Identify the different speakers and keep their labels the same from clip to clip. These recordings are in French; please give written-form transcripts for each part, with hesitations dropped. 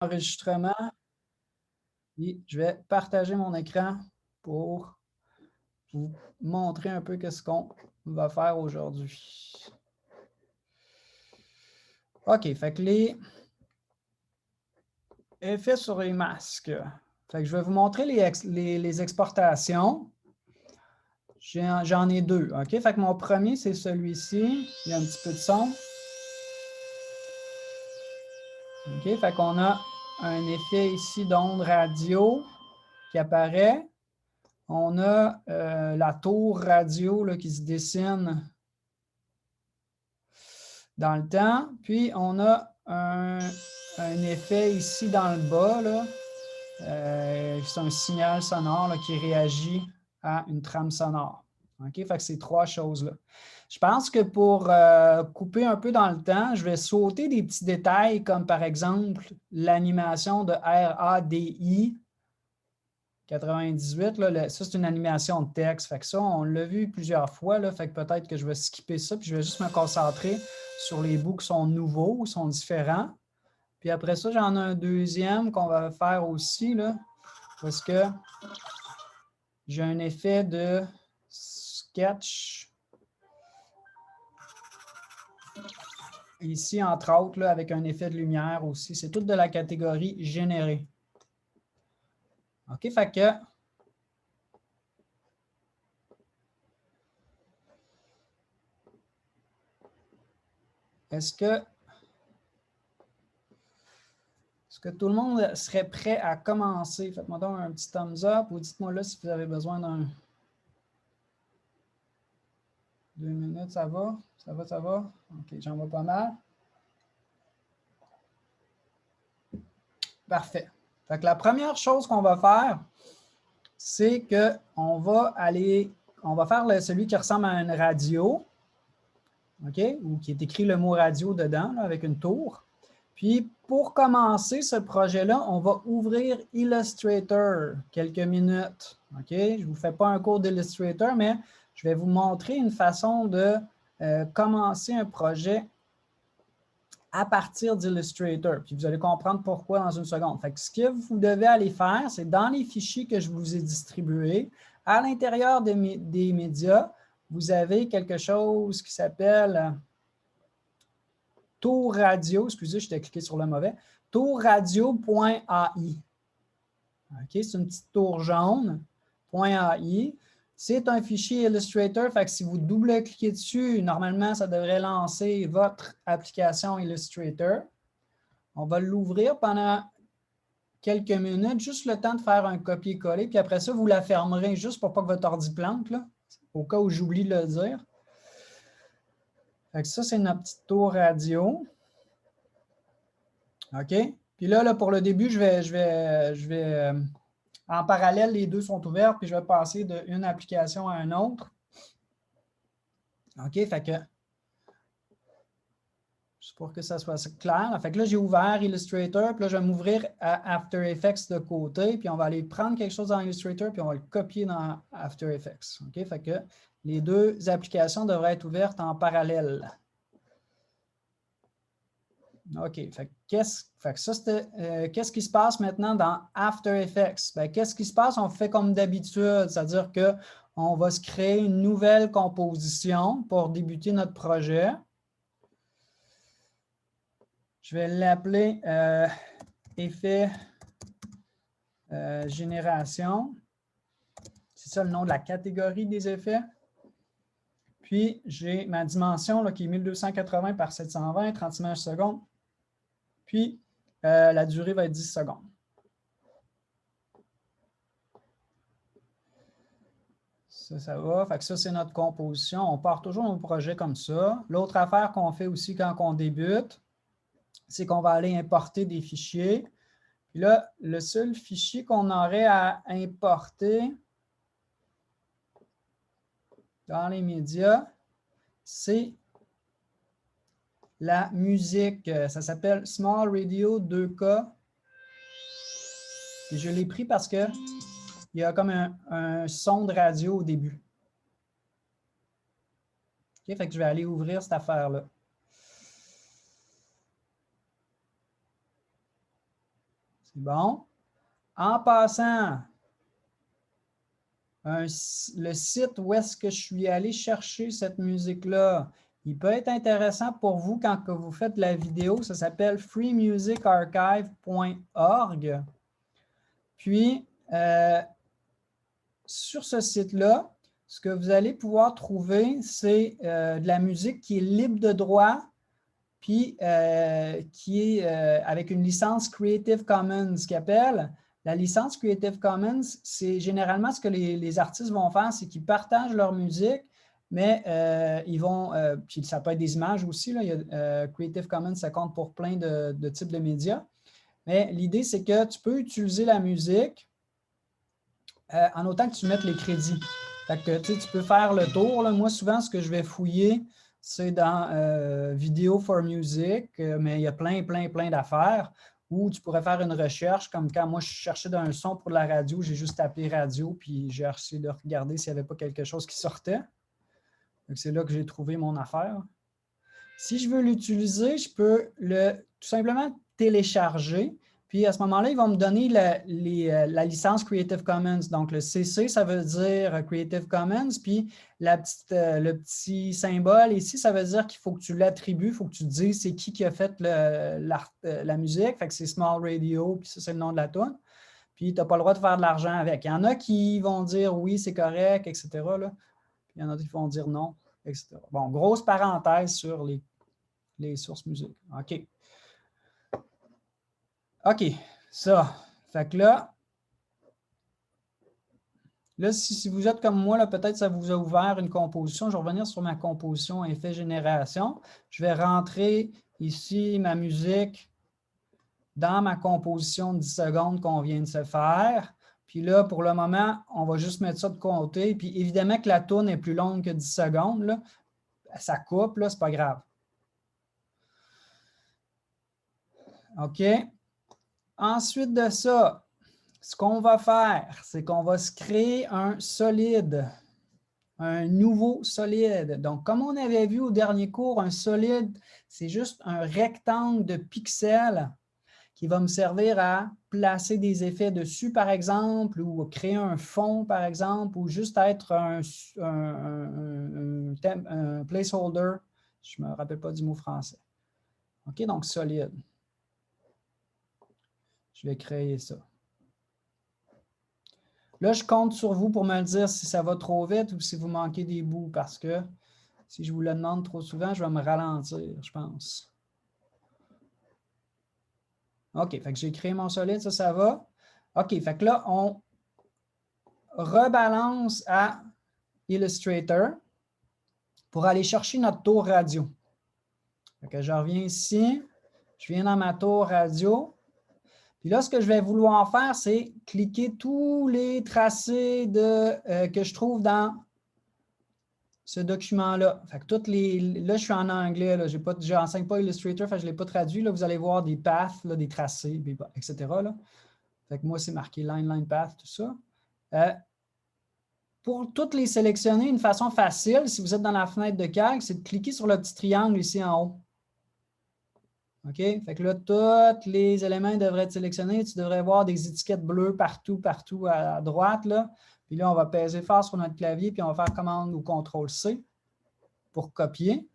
Speaker 1: Enregistrement et je vais partager mon écran pour vous montrer un peu qu'est-ce qu'on va faire aujourd'hui. OK, fait que les effets sur les masques. Fait que je vais vous montrer les exportations. J'en ai deux. OK, fait que mon premier, c'est celui-ci. Il y a un petit peu de son. OK, fait qu'on a un effet ici d'onde radio qui apparaît. On a la tour radio là, qui se dessine dans le temps. Puis, on a un effet ici dans le bas. C'est un signal sonore là, qui réagit à une trame sonore. OK? Fait que c'est trois choses-là. Je pense que pour couper un peu dans le temps, je vais sauter des petits détails comme par exemple l'animation de RADI 98. Là, ça, c'est une animation de texte. Fait que ça, on l'a vu plusieurs fois. Là, fait que peut-être que je vais skipper ça, puis je vais juste me concentrer sur les bouts qui sont nouveaux ou sont différents. Puis après ça, j'en ai un deuxième qu'on va faire aussi, là, parce que j'ai un effet de sketch ici, entre autres, là, avec un effet de lumière aussi. C'est tout de la catégorie générée. OK, fait que est-ce que tout le monde serait prêt à commencer? Faites-moi donc un petit thumbs up ou dites-moi là si vous avez besoin d'un 2 minutes, ça va? Ça va, ça va? OK, j'en vois pas mal. Parfait. Fait que la première chose qu'on va faire, c'est qu'on va faire celui qui ressemble à une radio, OK, ou qui est écrit le mot radio dedans, là, avec une tour. Puis, pour commencer ce projet-là, on va ouvrir Illustrator quelques minutes. OK? Je ne vous fais pas un cours d'Illustrator, mais je vais vous montrer une façon de commencer un projet à partir d'Illustrator. Puis vous allez comprendre pourquoi dans une seconde. Fait que ce que vous devez aller faire, c'est dans les fichiers que je vous ai distribués, à l'intérieur des médias, vous avez quelque chose qui s'appelle tour radio. Excusez, j'étais cliqué sur le mauvais. Tourradio.ai. OK, c'est une petite tour jaune. .ai. C'est un fichier Illustrator, fait que si vous double-cliquez dessus, normalement, ça devrait lancer votre application Illustrator. On va l'ouvrir pendant quelques minutes, juste le temps de faire un copier-coller, puis après ça, vous la fermerez juste pour pas que votre ordi plante, là, au cas où j'oublie de le dire. Fait que ça, c'est notre petite tour radio. OK? Puis là, pour le début, je vais en parallèle, les deux sont ouverts, puis je vais passer d'une application à une autre. OK, fait que, juste pour que ça soit clair. Fait que là, j'ai ouvert Illustrator, puis là, je vais m'ouvrir à After Effects de côté, puis on va aller prendre quelque chose dans Illustrator, puis on va le copier dans After Effects. OK, fait que les deux applications devraient être ouvertes en parallèle. OK. Fait que ça, c'était qu'est-ce qui se passe maintenant dans After Effects? Bien, qu'est-ce qui se passe? On fait comme d'habitude, c'est-à-dire qu'on va se créer une nouvelle composition pour débuter notre projet. Je vais l'appeler effet génération. C'est ça le nom de la catégorie des effets. Puis, j'ai ma dimension là, qui est 1280 par 720, 30 images secondes. Puis, la durée va être 10 secondes. Ça va. Fait que ça, c'est notre composition. On part toujours nos projets comme ça. L'autre affaire qu'on fait aussi quand on débute, c'est qu'on va aller importer des fichiers. Puis là, le seul fichier qu'on aurait à importer dans les médias, c'est la musique. Ça s'appelle Small Radio 2K. Et je l'ai pris parce qu'il y a comme un son de radio au début. OK, fait que je vais aller ouvrir cette affaire-là. C'est bon. En passant, le site où est-ce que je suis allé chercher cette musique-là, il peut être intéressant pour vous quand que vous faites la vidéo. Ça s'appelle freemusicarchive.org. Puis, sur ce site-là, ce que vous allez pouvoir trouver, c'est de la musique qui est libre de droit, puis qui est avec une licence Creative Commons, ce qu'ils appellent. La licence Creative Commons, c'est généralement ce que les artistes vont faire, c'est qu'ils partagent leur musique, mais ils vont, puis ça peut être des images aussi, là, Creative Commons, ça compte pour plein de types de médias. Mais l'idée, c'est que tu peux utiliser la musique en autant que tu mettes les crédits. Fait que, tu peux faire le tour. Là. Moi, souvent, ce que je vais fouiller, c'est dans Video for Music, mais il y a plein d'affaires où tu pourrais faire une recherche, comme quand moi, je cherchais d'un son pour la radio, j'ai juste appelé radio, puis j'ai essayé de regarder s'il n'y avait pas quelque chose qui sortait. C'est là que j'ai trouvé mon affaire. Si je veux l'utiliser, je peux tout simplement télécharger. Puis à ce moment-là, ils vont me donner la licence Creative Commons. Donc le CC, ça veut dire Creative Commons. Puis le petit symbole ici, ça veut dire qu'il faut que tu l'attribues, il faut que tu dises c'est qui a fait la musique. Fait que c'est Small Radio, puis ça, c'est le nom de la tune. Puis tu n'as pas le droit de faire de l'argent avec. Il y en a qui vont dire oui, c'est correct, etc. Là. Puis il y en a qui vont dire non, etc. Bon, grosse parenthèse sur les sources musique. OK. OK, ça. Fait que là, si vous êtes comme moi, peut-être ça vous a ouvert une composition. Je vais revenir sur ma composition effet génération. Je vais rentrer ici ma musique dans ma composition de 10 secondes qu'on vient de se faire. Puis là, pour le moment, on va juste mettre ça de côté. Puis évidemment que la tourne est plus longue que 10 secondes. Là. Ça coupe, là, c'est pas grave. OK. Ensuite de ça, ce qu'on va faire, c'est qu'on va se créer un solide, un nouveau solide. Donc, comme on avait vu au dernier cours, un solide, c'est juste un rectangle de pixels qui va me servir à placer des effets dessus, par exemple, ou créer un fond, par exemple, ou juste être un placeholder. Je ne me rappelle pas du mot français. OK, donc solide. Je vais créer ça. Là, je compte sur vous pour me dire si ça va trop vite ou si vous manquez des bouts, parce que si je vous le demande trop souvent, je vais me ralentir, je pense. OK, fait que j'ai créé mon solide, ça va. OK, fait que là, on rebalance à Illustrator pour aller chercher notre tour radio. Fait que je reviens ici, je viens dans ma tour radio. Puis là, ce que je vais vouloir faire, c'est cliquer tous les tracés que je trouve dans ce document-là. Fait que là, je suis en anglais, je n'enseigne pas Illustrator, fait que je ne l'ai pas traduit. Là, vous allez voir des paths, là, des tracés, etc. Là. Fait que moi, c'est marqué line, path, tout ça. Pour toutes les sélectionner, une façon facile, si vous êtes dans la fenêtre de calque, c'est de cliquer sur le petit triangle ici en haut. OK? Fait que là, tous les éléments devraient être sélectionnés. Tu devrais voir des étiquettes bleues partout à droite. Là. Puis là, on va peser fort sur notre clavier, puis on va faire commande ou CTRL-C pour copier.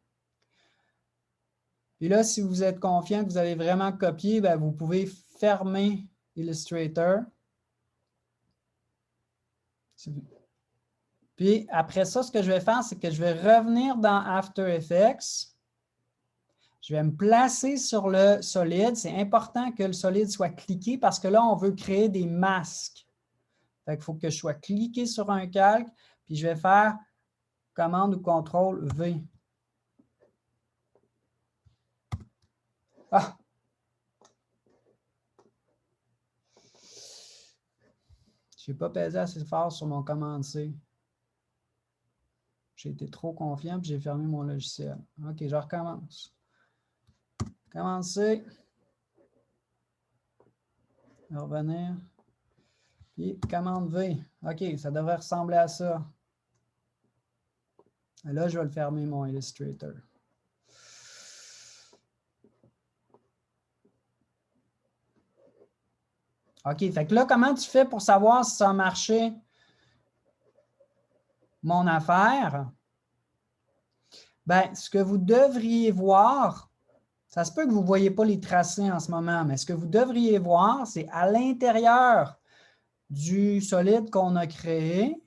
Speaker 1: Puis là, si vous êtes confiant que vous avez vraiment copié, bien, vous pouvez fermer Illustrator. Puis après ça, ce que je vais faire, c'est que je vais revenir dans After Effects. Je vais me placer sur le solide. C'est important que le solide soit cliqué parce que là, on veut créer des masques. Fait qu'il faut que je sois cliqué sur un calque, puis je vais faire commande ou CTRL-V. Ah! Je n'ai pas pesé assez fort sur mon commande C. J'ai été trop confiant, puis j'ai fermé mon logiciel. OK, je recommence. Commande C. Revenir. Puis commande V. OK, ça devrait ressembler à ça. Et là, je vais le fermer, mon Illustrator. OK, fait que là, comment tu fais pour savoir si ça a marché, mon affaire? Bien, ce que vous devriez voir, ça se peut que vous ne voyez pas les tracés en ce moment, mais ce que vous devriez voir, c'est à l'intérieur du solide qu'on a créé.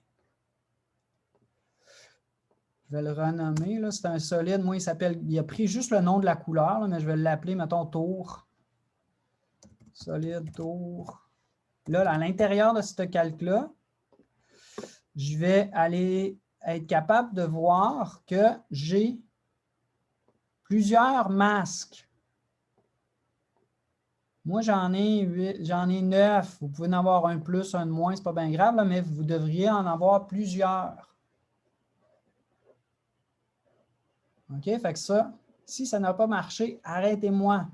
Speaker 1: Je vais le renommer. C'est un solide. Moi, il a pris juste le nom de la couleur, là, mais je vais l'appeler, mettons, tour. Solide, tour. Là, à l'intérieur de ce calque-là, je vais aller être capable de voir que j'ai plusieurs masques. Moi, j'en ai 9. Vous pouvez en avoir un plus, un de moins, ce n'est pas bien grave, là, mais vous devriez en avoir plusieurs. OK? Fait que ça, si ça n'a pas marché, arrêtez-moi.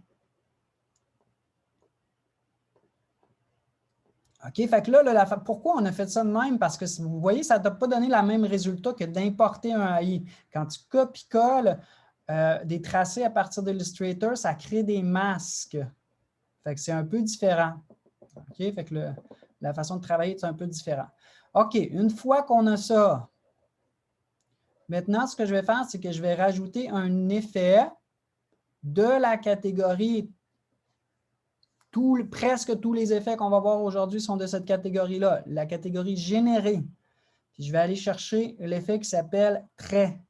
Speaker 1: OK? Fait que là, pourquoi on a fait ça de même? Parce que vous voyez, ça ne t'a pas donné le même résultat que d'importer un AI. Quand tu copies-colles des tracés à partir d'Illustrator, ça crée des masques. Fait que c'est un peu différent. OK? Fait que la façon de travailler est un peu différente. OK, une fois qu'on a ça, maintenant, ce que je vais faire, c'est que je vais rajouter un effet de la catégorie. Presque tous les effets qu'on va voir aujourd'hui sont de cette catégorie-là, la catégorie générée. Puis je vais aller chercher l'effet qui s'appelle trait.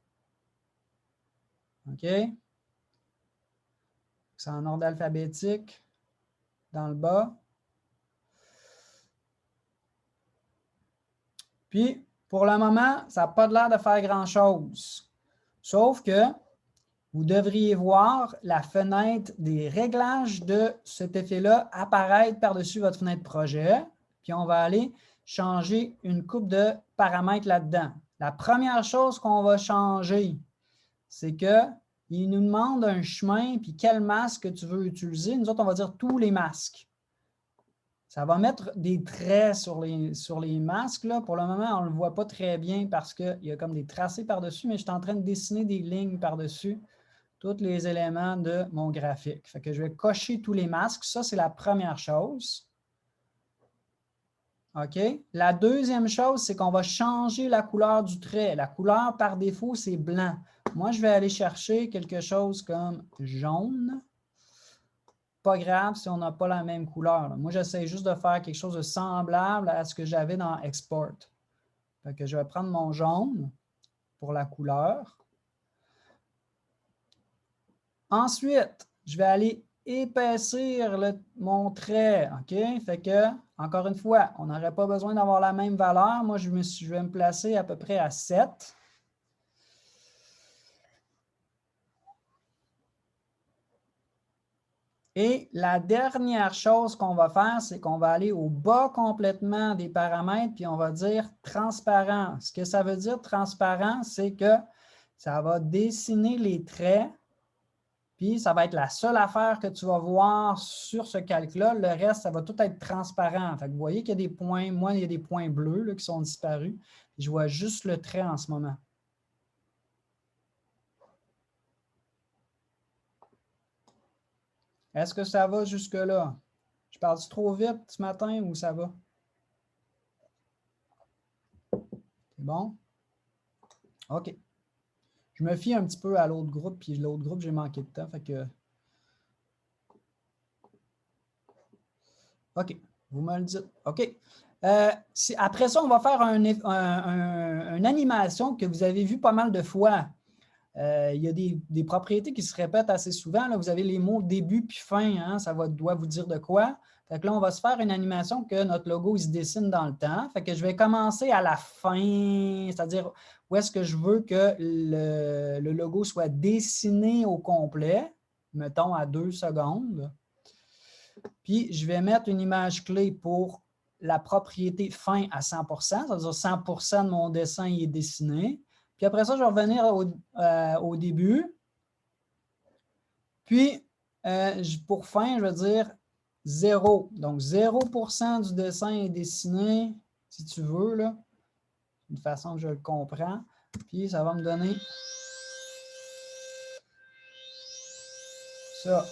Speaker 1: OK? C'est en ordre alphabétique, dans le bas. Puis, pour le moment, ça n'a pas l'air de faire grand-chose. Sauf que vous devriez voir la fenêtre des réglages de cet effet-là apparaître par-dessus votre fenêtre projet. Puis, on va aller changer une coupe de paramètres là-dedans. La première chose qu'on va changer, c'est qu'il nous demande un chemin, puis quel masque tu veux utiliser. Nous autres, on va dire tous les masques. Ça va mettre des traits sur les masques. Là. Pour le moment, on ne le voit pas très bien parce qu'il y a comme des tracés par-dessus, mais je suis en train de dessiner des lignes par-dessus tous les éléments de mon graphique. Fait que je vais cocher tous les masques. Ça, c'est la première chose. OK? La deuxième chose, c'est qu'on va changer la couleur du trait. La couleur, par défaut, c'est blanc. Moi, je vais aller chercher quelque chose comme jaune. Pas grave si on n'a pas la même couleur. Moi, j'essaie juste de faire quelque chose de semblable à ce que j'avais dans Export. Fait que je vais prendre mon jaune pour la couleur. Ensuite, je vais aller épaissir mon trait. OK? Fait que, encore une fois, on n'aurait pas besoin d'avoir la même valeur. Moi, je vais me placer à peu près à 7. Et la dernière chose qu'on va faire, c'est qu'on va aller au bas complètement des paramètres, puis on va dire transparent. Ce que ça veut dire transparent, c'est que ça va dessiner les traits, puis ça va être la seule affaire que tu vas voir sur ce calque-là. Le reste, ça va tout être transparent. Fait que vous voyez qu'il y a des points, moi, il y a des points bleus là, qui sont disparus. Je vois juste le trait en ce moment. Est-ce que ça va jusque-là? Je parle trop vite ce matin ou ça va? C'est bon? OK. Je me fie un petit peu à l'autre groupe, puis l'autre groupe, j'ai manqué de temps. Fait que... OK. Vous me le dites. OK. Après ça, on va faire une animation que vous avez vu pas mal de fois. Il y a des propriétés qui se répètent assez souvent. Là. Vous avez les mots début puis fin. Hein, ça doit vous dire de quoi. Fait que là, on va se faire une animation que notre logo il se dessine dans le temps. Fait que je vais commencer à la fin, c'est-à-dire où est-ce que je veux que le logo soit dessiné au complet, mettons à 2 secondes. Puis, je vais mettre une image clé pour la propriété fin à 100%, c'est-à-dire 100% de mon dessin est dessiné. Puis après ça, je vais revenir au début. Puis, pour fin, je vais dire 0. Donc, 0% du dessin est dessiné, si tu veux, là, d'une façon que je le comprends. Puis, ça va me donner ça.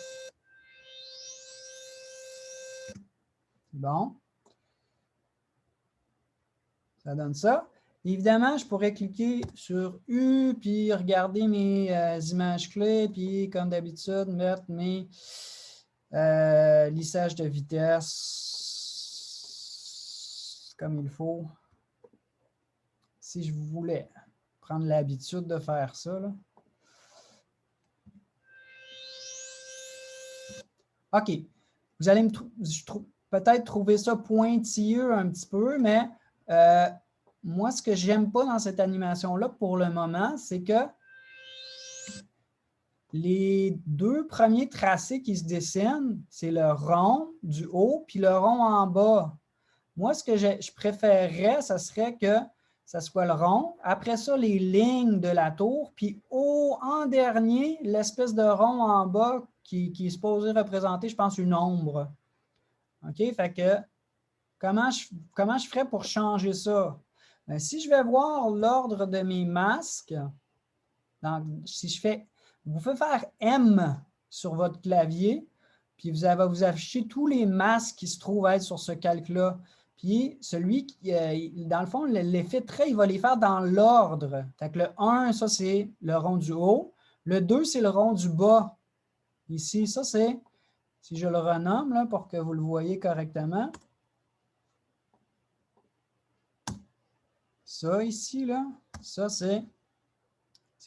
Speaker 1: Bon. Ça donne ça. Évidemment, je pourrais cliquer sur U, puis regarder mes images clés, puis comme d'habitude, mettre mes lissages de vitesse comme il faut. Si je voulais prendre l'habitude de faire ça, là. OK. Vous allez peut-être trouver ça pointilleux un petit peu, mais moi, ce que j'aime pas dans cette animation-là pour le moment, c'est que les deux premiers tracés qui se dessinent, c'est le rond du haut puis le rond en bas. Moi, ce que je préférerais, ce serait que ça soit le rond. Après ça, les lignes de la tour. Puis en dernier, l'espèce de rond en bas qui est supposé représenter, je pense, une ombre. OK? Fait que comment je ferais pour changer ça? Bien, si je vais voir l'ordre de mes masques, si je fais, vous pouvez faire M sur votre clavier, puis vous allez vous afficher tous les masques qui se trouvent être sur ce calque-là. Puis celui qui, dans le fond, l'effet trait, il va les faire dans l'ordre. Fait que le 1, ça, c'est le rond du haut. Le 2, c'est le rond du bas. Ici, ça, c'est, si je le renomme là, pour que vous le voyez correctement. Ça ici, là, ça, c'est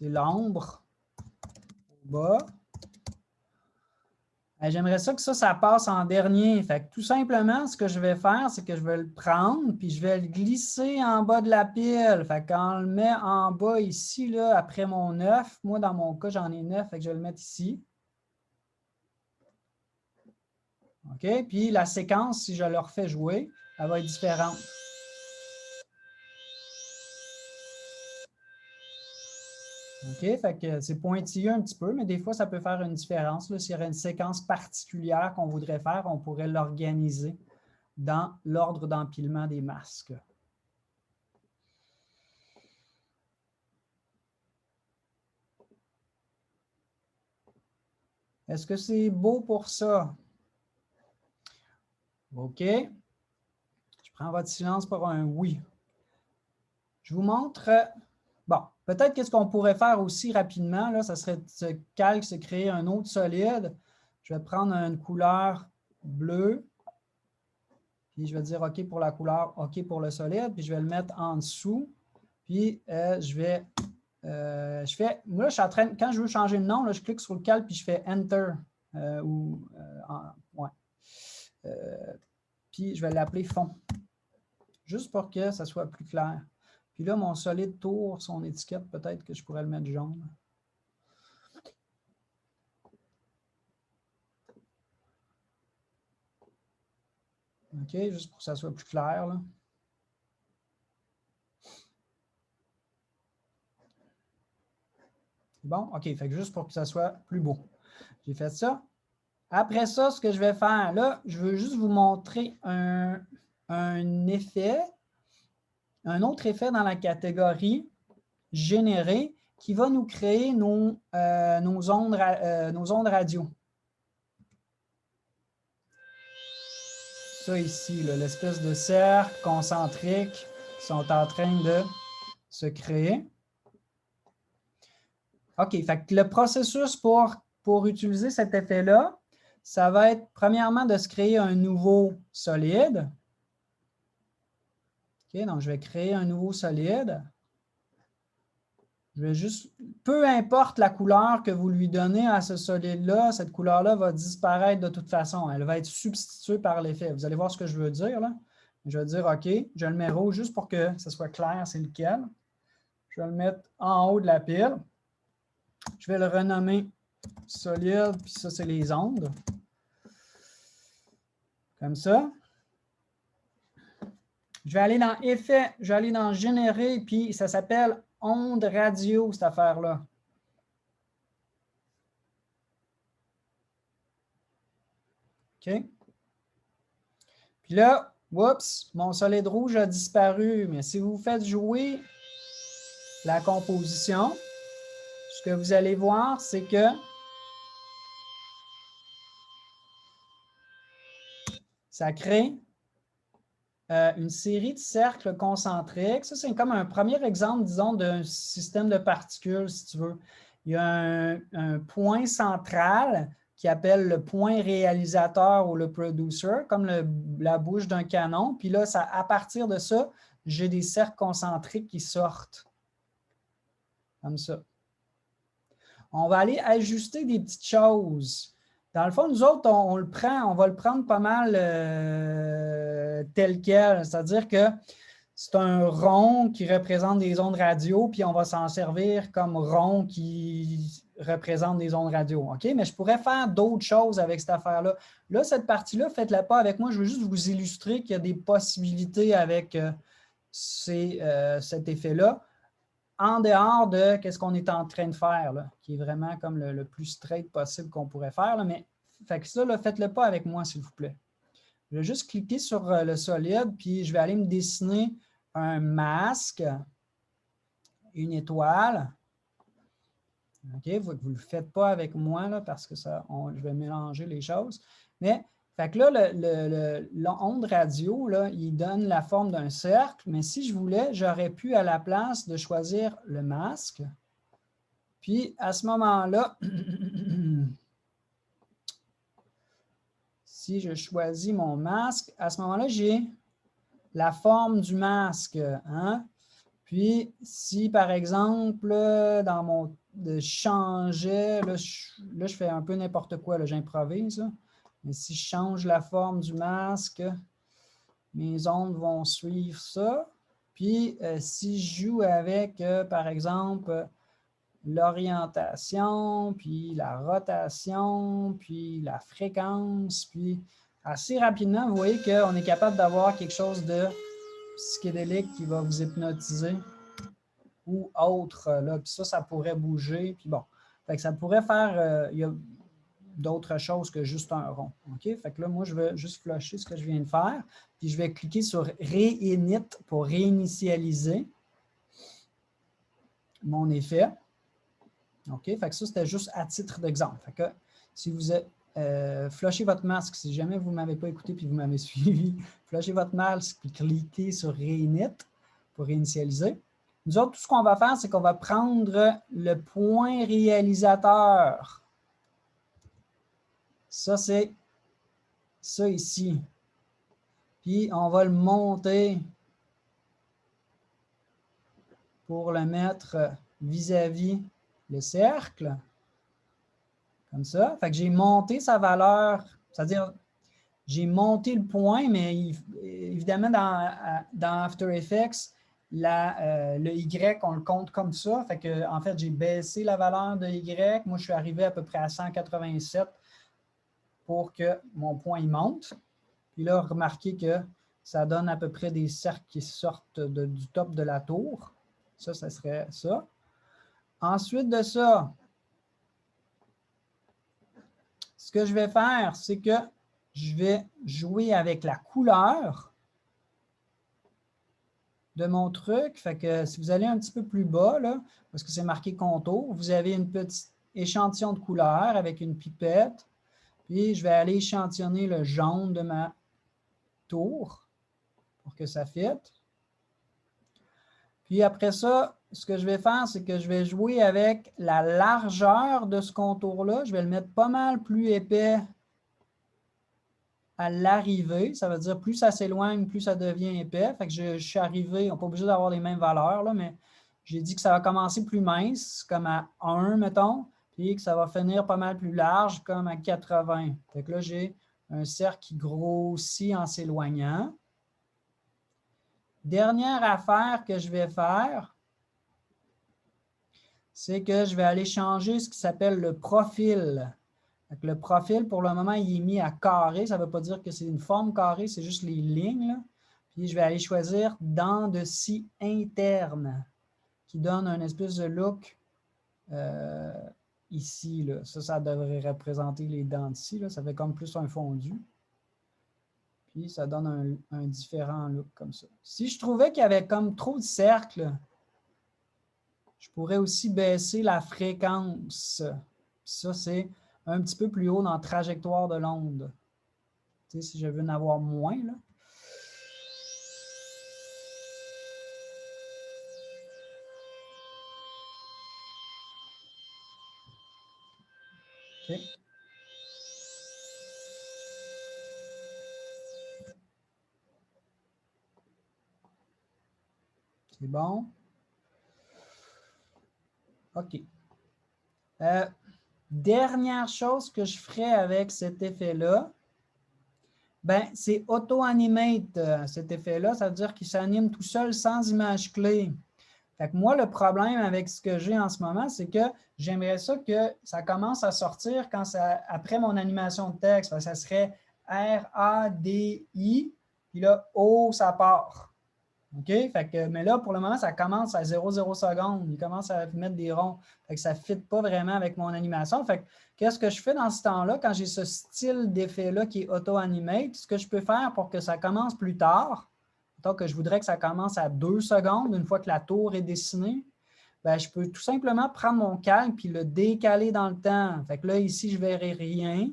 Speaker 1: l'ombre au bas. J'aimerais ça que ça passe en dernier. Fait que tout simplement, ce que je vais faire, c'est que je vais le prendre puis je vais le glisser en bas de la pile. Fait qu'on le met en bas ici, là, après mon 9. Moi, dans mon cas, j'en ai 9, fait que je vais le mettre ici. OK? Puis la séquence, si je le refais jouer, elle va être différente. OK? Fait que c'est pointilleux un petit peu, mais des fois, ça peut faire une différence. S'il y aurait une séquence particulière qu'on voudrait faire, on pourrait l'organiser dans l'ordre d'empilement des masques. Est-ce que c'est beau pour ça? OK. Je prends votre silence pour un oui. Je vous montre, bon, peut-être qu'est-ce qu'on pourrait faire aussi rapidement, là, ça serait ce calque, se créer un autre solide. Je vais prendre une couleur bleue, puis je vais dire OK pour la couleur, OK pour le solide, puis je vais le mettre en dessous, puis moi, je suis en train, quand je veux changer de nom, là, je clique sur le calque, puis je fais Enter, ouais. Puis je vais l'appeler fond, juste pour que ça soit plus clair. Puis là, mon solide tour, son étiquette, peut-être que je pourrais le mettre jaune. OK, juste pour que ça soit plus clair, là. Bon, OK, fait que juste pour que ça soit plus beau. J'ai fait ça. Après ça, ce que je vais faire, là, je veux juste vous montrer un effet, un autre effet dans la catégorie générer qui va nous créer nos ondes radio. Ça ici, l'espèce de cercle concentrique qui sont en train de se créer. OK, fait que le processus pour utiliser cet effet-là, ça va être premièrement de se créer un nouveau solide. OK, donc je vais créer un nouveau solide. Je vais juste, peu importe la couleur que vous lui donnez à ce solide-là, cette couleur-là va disparaître de toute façon. Elle va être substituée par l'effet. Vous allez voir ce que je veux dire, là. Je vais dire OK, je le mets rouge juste pour que ce soit clair, c'est lequel. Je vais le mettre en haut de la pile. Je vais le renommer solide, puis ça, c'est les ondes. Comme ça. Je vais aller dans Effet, je vais aller dans Générer, puis ça s'appelle onde radio, cette affaire-là. OK? Puis là, oups, mon solide rouge a disparu. Mais si vous faites jouer la composition, ce que vous allez voir, c'est que ça crée une série de cercles concentriques. Ça, c'est comme un premier exemple, disons, d'un système de particules, si tu veux. Il y a un point central qui appelle le point réalisateur ou le producer, comme la bouche d'un canon. Puis là, à partir de ça, j'ai des cercles concentriques qui sortent. Comme ça. On va aller ajuster des petites choses. Dans le fond, nous autres, on va le prendre pas mal tel quel. C'est-à-dire que c'est un rond qui représente des ondes radio, puis on va s'en servir comme rond qui représente des ondes radio. OK? Mais je pourrais faire d'autres choses avec cette affaire-là. Là, cette partie-là, faites-la pas avec moi. Je veux juste vous illustrer qu'il y a des possibilités avec cet effet-là, en dehors de ce qu'on est en train de faire, là, qui est vraiment comme le plus straight possible qu'on pourrait faire. Là, mais fait que ça, faites-le pas avec moi, s'il vous plaît. Je vais juste cliquer sur le solide, puis je vais aller me dessiner un masque, une étoile. OK, vous ne le faites pas avec moi là, parce que je vais mélanger les choses. Mais fait que là, l'onde radio, là, il donne la forme d'un cercle, mais si je voulais, j'aurais pu à la place de choisir le masque. Puis à ce moment-là, si je choisis mon masque, à ce moment-là, j'ai la forme du masque. Hein? Puis, si par exemple, dans mon je changeais, là, je fais un peu n'importe quoi, j'improvise. Mais si je change la forme du masque, mes ondes vont suivre ça. Puis, si je joue avec, par exemple, l'orientation, puis la rotation, puis la fréquence, puis assez rapidement, vous voyez qu'on est capable d'avoir quelque chose de psychédélique qui va vous hypnotiser ou autre. Là. Puis ça pourrait bouger. Puis bon, fait que ça pourrait faire, il y a d'autres choses que juste un rond. OK? Fait que là, moi, je vais juste flusher ce que je viens de faire. Puis je vais cliquer sur Réinit pour réinitialiser mon effet. OK? Fait que ça, c'était juste à titre d'exemple. Fait que si vous êtes flushez votre masque, si jamais vous ne m'avez pas écouté puis vous m'avez suivi, flushez votre masque puis cliquez sur Réinit pour réinitialiser. Nous autres, tout ce qu'on va faire, c'est qu'on va prendre le point réalisateur. Ça, c'est ça ici. Puis, on va le monter pour le mettre vis-à-vis le cercle. Comme ça. Fait que j'ai monté sa valeur, c'est-à-dire j'ai monté le point, mais évidemment, dans After Effects, le Y, on le compte comme ça. Fait que, en fait, j'ai baissé la valeur de Y. Moi, je suis arrivé à peu près à 187 pour que mon point il monte. Puis là, remarquez que ça donne à peu près des cercles qui sortent du top de la tour. Ça serait ça. Ensuite de ça, ce que je vais faire, c'est que je vais jouer avec la couleur de mon truc. Fait que si vous allez un petit peu plus bas, là, parce que c'est marqué contour, vous avez une petite échantillon de couleur avec une pipette. Puis je vais aller échantillonner le jaune de ma tour pour que ça fitte. Puis après ça, ce que je vais faire, c'est que je vais jouer avec la largeur de ce contour-là. Je vais le mettre pas mal plus épais à l'arrivée. Ça veut dire plus ça s'éloigne, plus ça devient épais. Fait que je suis arrivé, on n'est pas obligé d'avoir les mêmes valeurs, là, mais j'ai dit que ça va commencer plus mince, comme à 1, mettons, puis que ça va finir pas mal plus large, comme à 80. Fait que là, j'ai un cercle qui grossit en s'éloignant. Dernière affaire que je vais faire, c'est que je vais aller changer ce qui s'appelle le profil. Donc, le profil, pour le moment, il est mis à carré. Ça ne veut pas dire que c'est une forme carrée, c'est juste les lignes. Là. Puis, je vais aller choisir dents de scie interne, qui donne un espèce de look ici. Là. Ça devrait représenter les dents de scie. Là. Ça fait comme plus un fondu. Puis, ça donne un différent look comme ça. Si je trouvais qu'il y avait comme trop de cercles, je pourrais aussi baisser la fréquence. Ça, c'est un petit peu plus haut dans la trajectoire de l'onde. Tu sais, si je veux en avoir moins, là. OK. C'est bon. OK. Dernière chose que je ferai avec cet effet-là, ben, c'est auto-animate, cet effet-là. Ça veut dire qu'il s'anime tout seul sans image clé. Fait que moi, le problème avec ce que j'ai en ce moment, c'est que j'aimerais ça que ça commence à sortir quand après mon animation de texte. Ça serait R-A-D-I, puis là, O, ça part. OK? Fait que, mais là, pour le moment, ça commence à 0,0 secondes. Il commence à mettre des ronds. Fait que ça ne fit pas vraiment avec mon animation. Fait que, qu'est-ce que je fais dans ce temps-là, quand j'ai ce style d'effet-là qui est auto-animate? Ce que je peux faire pour que ça commence plus tard, donc que je voudrais que ça commence à 2 secondes, une fois que la tour est dessinée, bien, je peux tout simplement prendre mon calque puis le décaler dans le temps. Fait que là, ici, je ne verrai rien.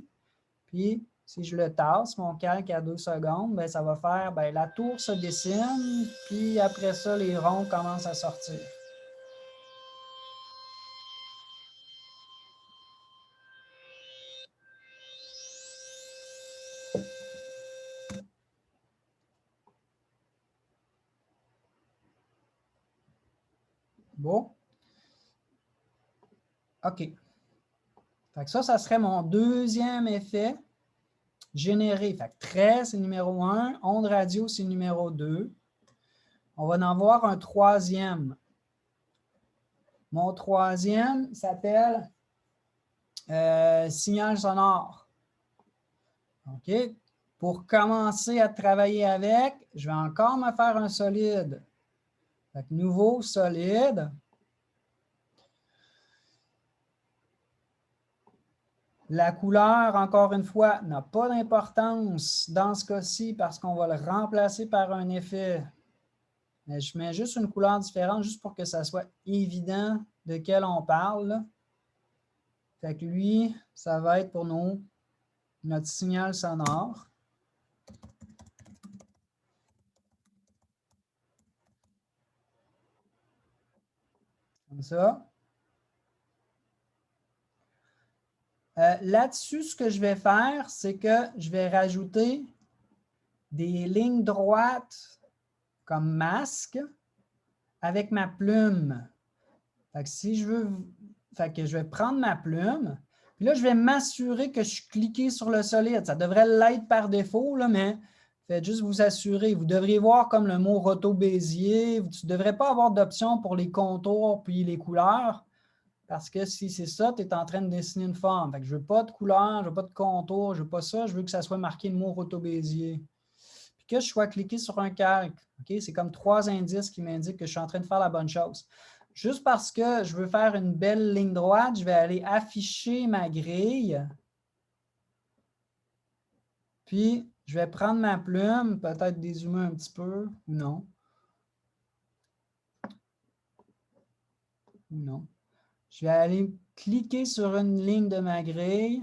Speaker 1: Puis, si je le tasse, mon calque à 2 secondes, bien, ça va faire, bien, la tour se dessine, puis après ça, les ronds commencent à sortir. Bon. OK. Fait que ça serait mon deuxième effet généré. Fait que trait, c'est numéro 1. Onde radio, c'est numéro 2. On va en voir un troisième. Mon troisième s'appelle signal sonore. OK? Pour commencer à travailler avec, je vais encore me faire un solide. Fait que nouveau solide. La couleur, encore une fois, n'a pas d'importance dans ce cas-ci parce qu'on va le remplacer par un effet. Mais je mets juste une couleur différente juste pour que ça soit évident de quel on parle. Fait que lui, ça va être pour notre signal sonore. Comme ça. Là-dessus, ce que je vais faire, c'est que je vais rajouter des lignes droites comme masque avec ma plume. Fait que si je veux, fait que je vais prendre ma plume, puis là, je vais m'assurer que je suis cliqué sur le solide. Ça devrait l'être par défaut, là, mais faites juste vous assurer. Vous devriez voir comme le mot Roto-Bézier. Tu ne devrais pas avoir d'option pour les contours puis les couleurs. Parce que si c'est ça, tu es en train de dessiner une forme. Fait que je ne veux pas de couleur, je ne veux pas de contour, je ne veux pas ça. Je veux que ça soit marqué le mot Roto-Bézier. Puis que je sois cliqué sur un calque. Okay? C'est comme 3 indices qui m'indiquent que je suis en train de faire la bonne chose. Juste parce que je veux faire une belle ligne droite, je vais aller afficher ma grille. Puis, je vais prendre ma plume, peut-être dézoomer un petit peu, ou non. Ou non. Je vais aller cliquer sur une ligne de ma grille.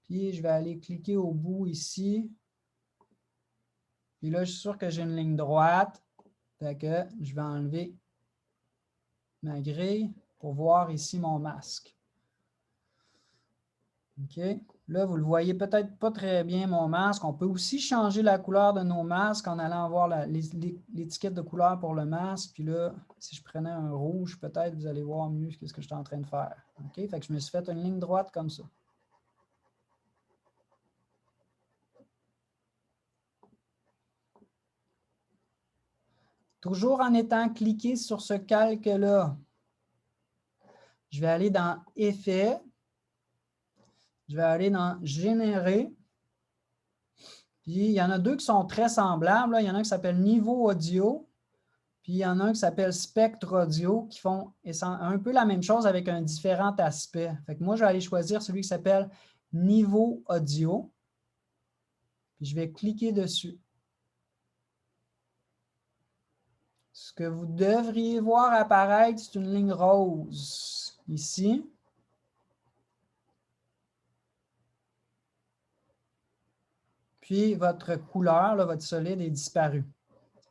Speaker 1: Puis, je vais aller cliquer au bout ici. Puis là, je suis sûr que j'ai une ligne droite. Fait que je vais enlever ma grille pour voir ici mon masque. OK. Là, vous ne le voyez peut-être pas très bien, mon masque. On peut aussi changer la couleur de nos masques en allant voir l'étiquette de couleur pour le masque. Puis là, si je prenais un rouge, peut-être vous allez voir mieux ce que je suis en train de faire. OK? Fait que je me suis fait une ligne droite comme ça. Toujours en étant cliqué sur ce calque-là, je vais aller dans « Effets ». Je vais aller dans « Générer ». Puis, il y en a deux qui sont très semblables. Là. Il y en a un qui s'appelle « Niveau audio ». Puis, il y en a un qui s'appelle « Spectre audio » qui font un peu la même chose avec un différent aspect. Fait que moi, je vais aller choisir celui qui s'appelle « Niveau audio ». Puis, je vais cliquer dessus. Ce que vous devriez voir apparaître, c'est une ligne rose ici. Puis, votre couleur, là, votre solide, est disparu.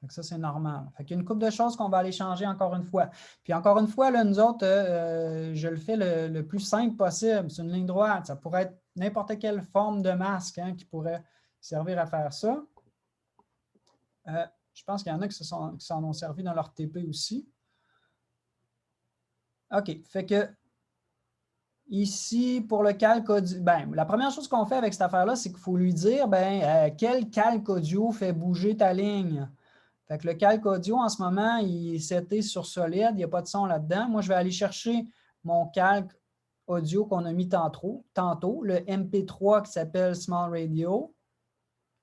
Speaker 1: Donc ça, c'est normal. Fait qu'il y a une couple de choses qu'on va aller changer encore une fois. Puis encore une fois, là, nous autres, je le fais le plus simple possible. C'est une ligne droite. Ça pourrait être n'importe quelle forme de masque hein, qui pourrait servir à faire ça. Je pense qu'il y en a qui s'en ont servi dans leur TP aussi. OK. Fait que ici, pour le calque audio, la première chose qu'on fait avec cette affaire-là, c'est qu'il faut lui dire quel calque audio fait bouger ta ligne. Fait que le calque audio, en ce moment, il est seté sur solide, il n'y a pas de son là-dedans. Moi, je vais aller chercher mon calque audio qu'on a mis tantôt, le MP3 qui s'appelle Small Radio.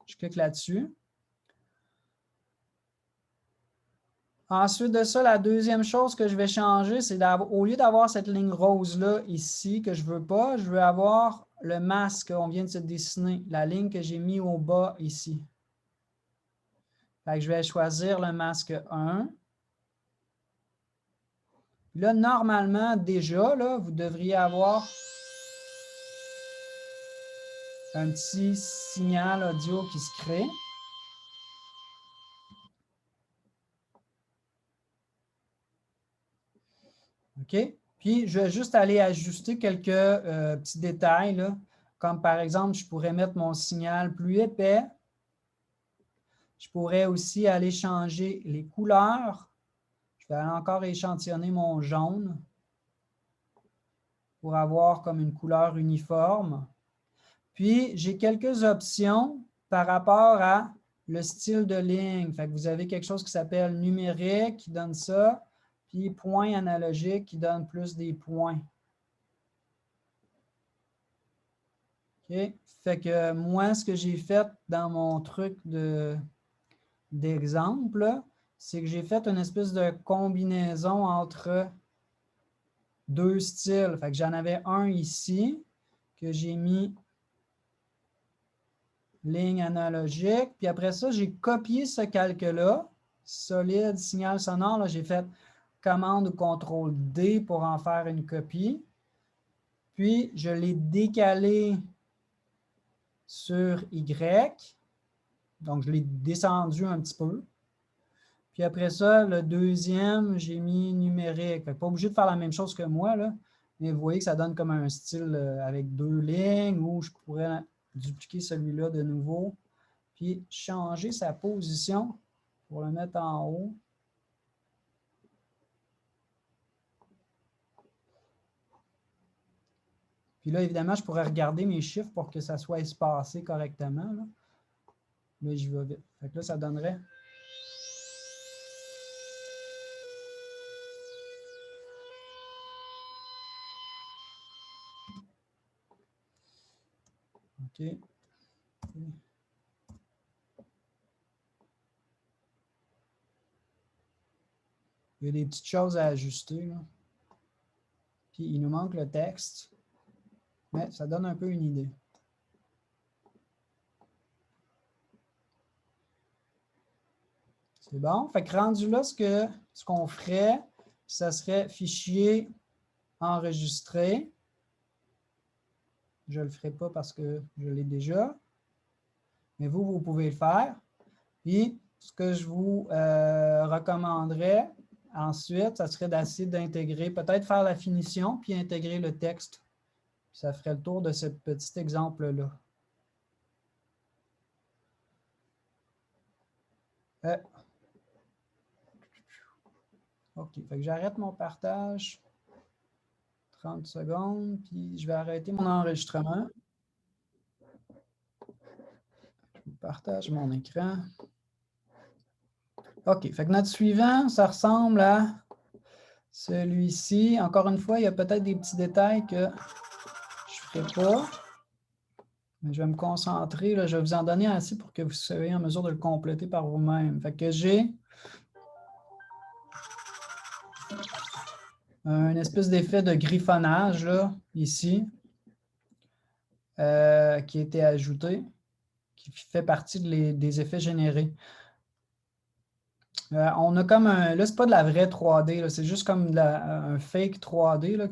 Speaker 1: Je clique là-dessus. Ensuite de ça, la deuxième chose que je vais changer, c'est au lieu d'avoir cette ligne rose-là ici, que je ne veux pas, je veux avoir le masque qu'on vient de se dessiner, la ligne que j'ai mis au bas ici. Fait que je vais choisir le masque 1. Là, normalement, déjà, là, vous devriez avoir un petit signal audio qui se crée. OK? Puis, je vais juste aller ajuster quelques petits détails, là, comme par exemple, je pourrais mettre mon signal plus épais. Je pourrais aussi aller changer les couleurs. Je vais aller encore échantillonner mon jaune pour avoir comme une couleur uniforme. Puis, j'ai quelques options par rapport à le style de ligne. Fait que vous avez quelque chose qui s'appelle numérique qui donne ça, puis point analogique qui donne plus des points. OK? Fait que moi, ce que j'ai fait dans mon truc d'exemple, c'est que j'ai fait une espèce de combinaison entre deux styles. Fait que j'en avais un ici que j'ai mis ligne analogique. Puis après ça, j'ai copié ce calque-là, solide, signal sonore. J'ai fait commande ou CTRL D pour en faire une copie. Puis, je l'ai décalé sur Y. Donc, je l'ai descendu un petit peu. Puis après ça, le deuxième, j'ai mis numérique. Fait que pas obligé de faire la même chose que moi, là. Mais vous voyez que ça donne comme un style avec deux lignes où je pourrais dupliquer celui-là de nouveau. Puis changer sa position pour le mettre en haut. Puis là, évidemment, je pourrais regarder mes chiffres pour que ça soit espacé correctement. Là, mais je vais vite. Fait que là, ça donnerait. OK. Il y a des petites choses à ajuster. Là. Puis il nous manque le texte. Mais ça donne un peu une idée. C'est bon. Fait que rendu là, ce qu'on ferait, ça serait fichier enregistré. Je ne le ferai pas parce que je l'ai déjà. Mais vous pouvez le faire. Puis, ce que je vous recommanderais ensuite, ça serait d'essayer d'intégrer, peut-être faire la finition, puis intégrer le texte. Ça ferait le tour de ce petit exemple-là. OK, fait que j'arrête mon partage. 30 secondes, puis je vais arrêter mon enregistrement. Je partage mon écran. OK, fait que notre suivant, ça ressemble à celui-ci. Encore une fois, il y a peut-être des petits détails que je ne ferai pas. Mais je vais me concentrer. Là, je vais vous en donner assez pour que vous soyez en mesure de le compléter par vous-même. Fait que j'ai une espèce d'effet de griffonnage là, ici qui a été ajouté, qui fait partie des effets générés. On a comme un... Là, ce n'est pas de la vraie 3D, c'est juste comme un fake 3D là,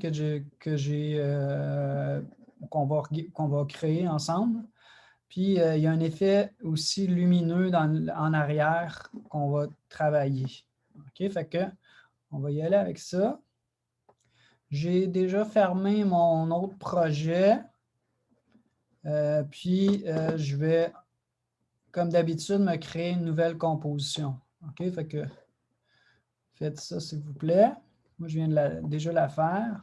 Speaker 1: qu'on va créer ensemble. Puis, il y a un effet aussi lumineux en arrière qu'on va travailler. OK? Fait que, on va y aller avec ça. J'ai déjà fermé mon autre projet. Puis, je vais, comme d'habitude, me créer une nouvelle composition. OK? Fait que, faites ça, s'il vous plaît. Moi, je viens déjà la faire.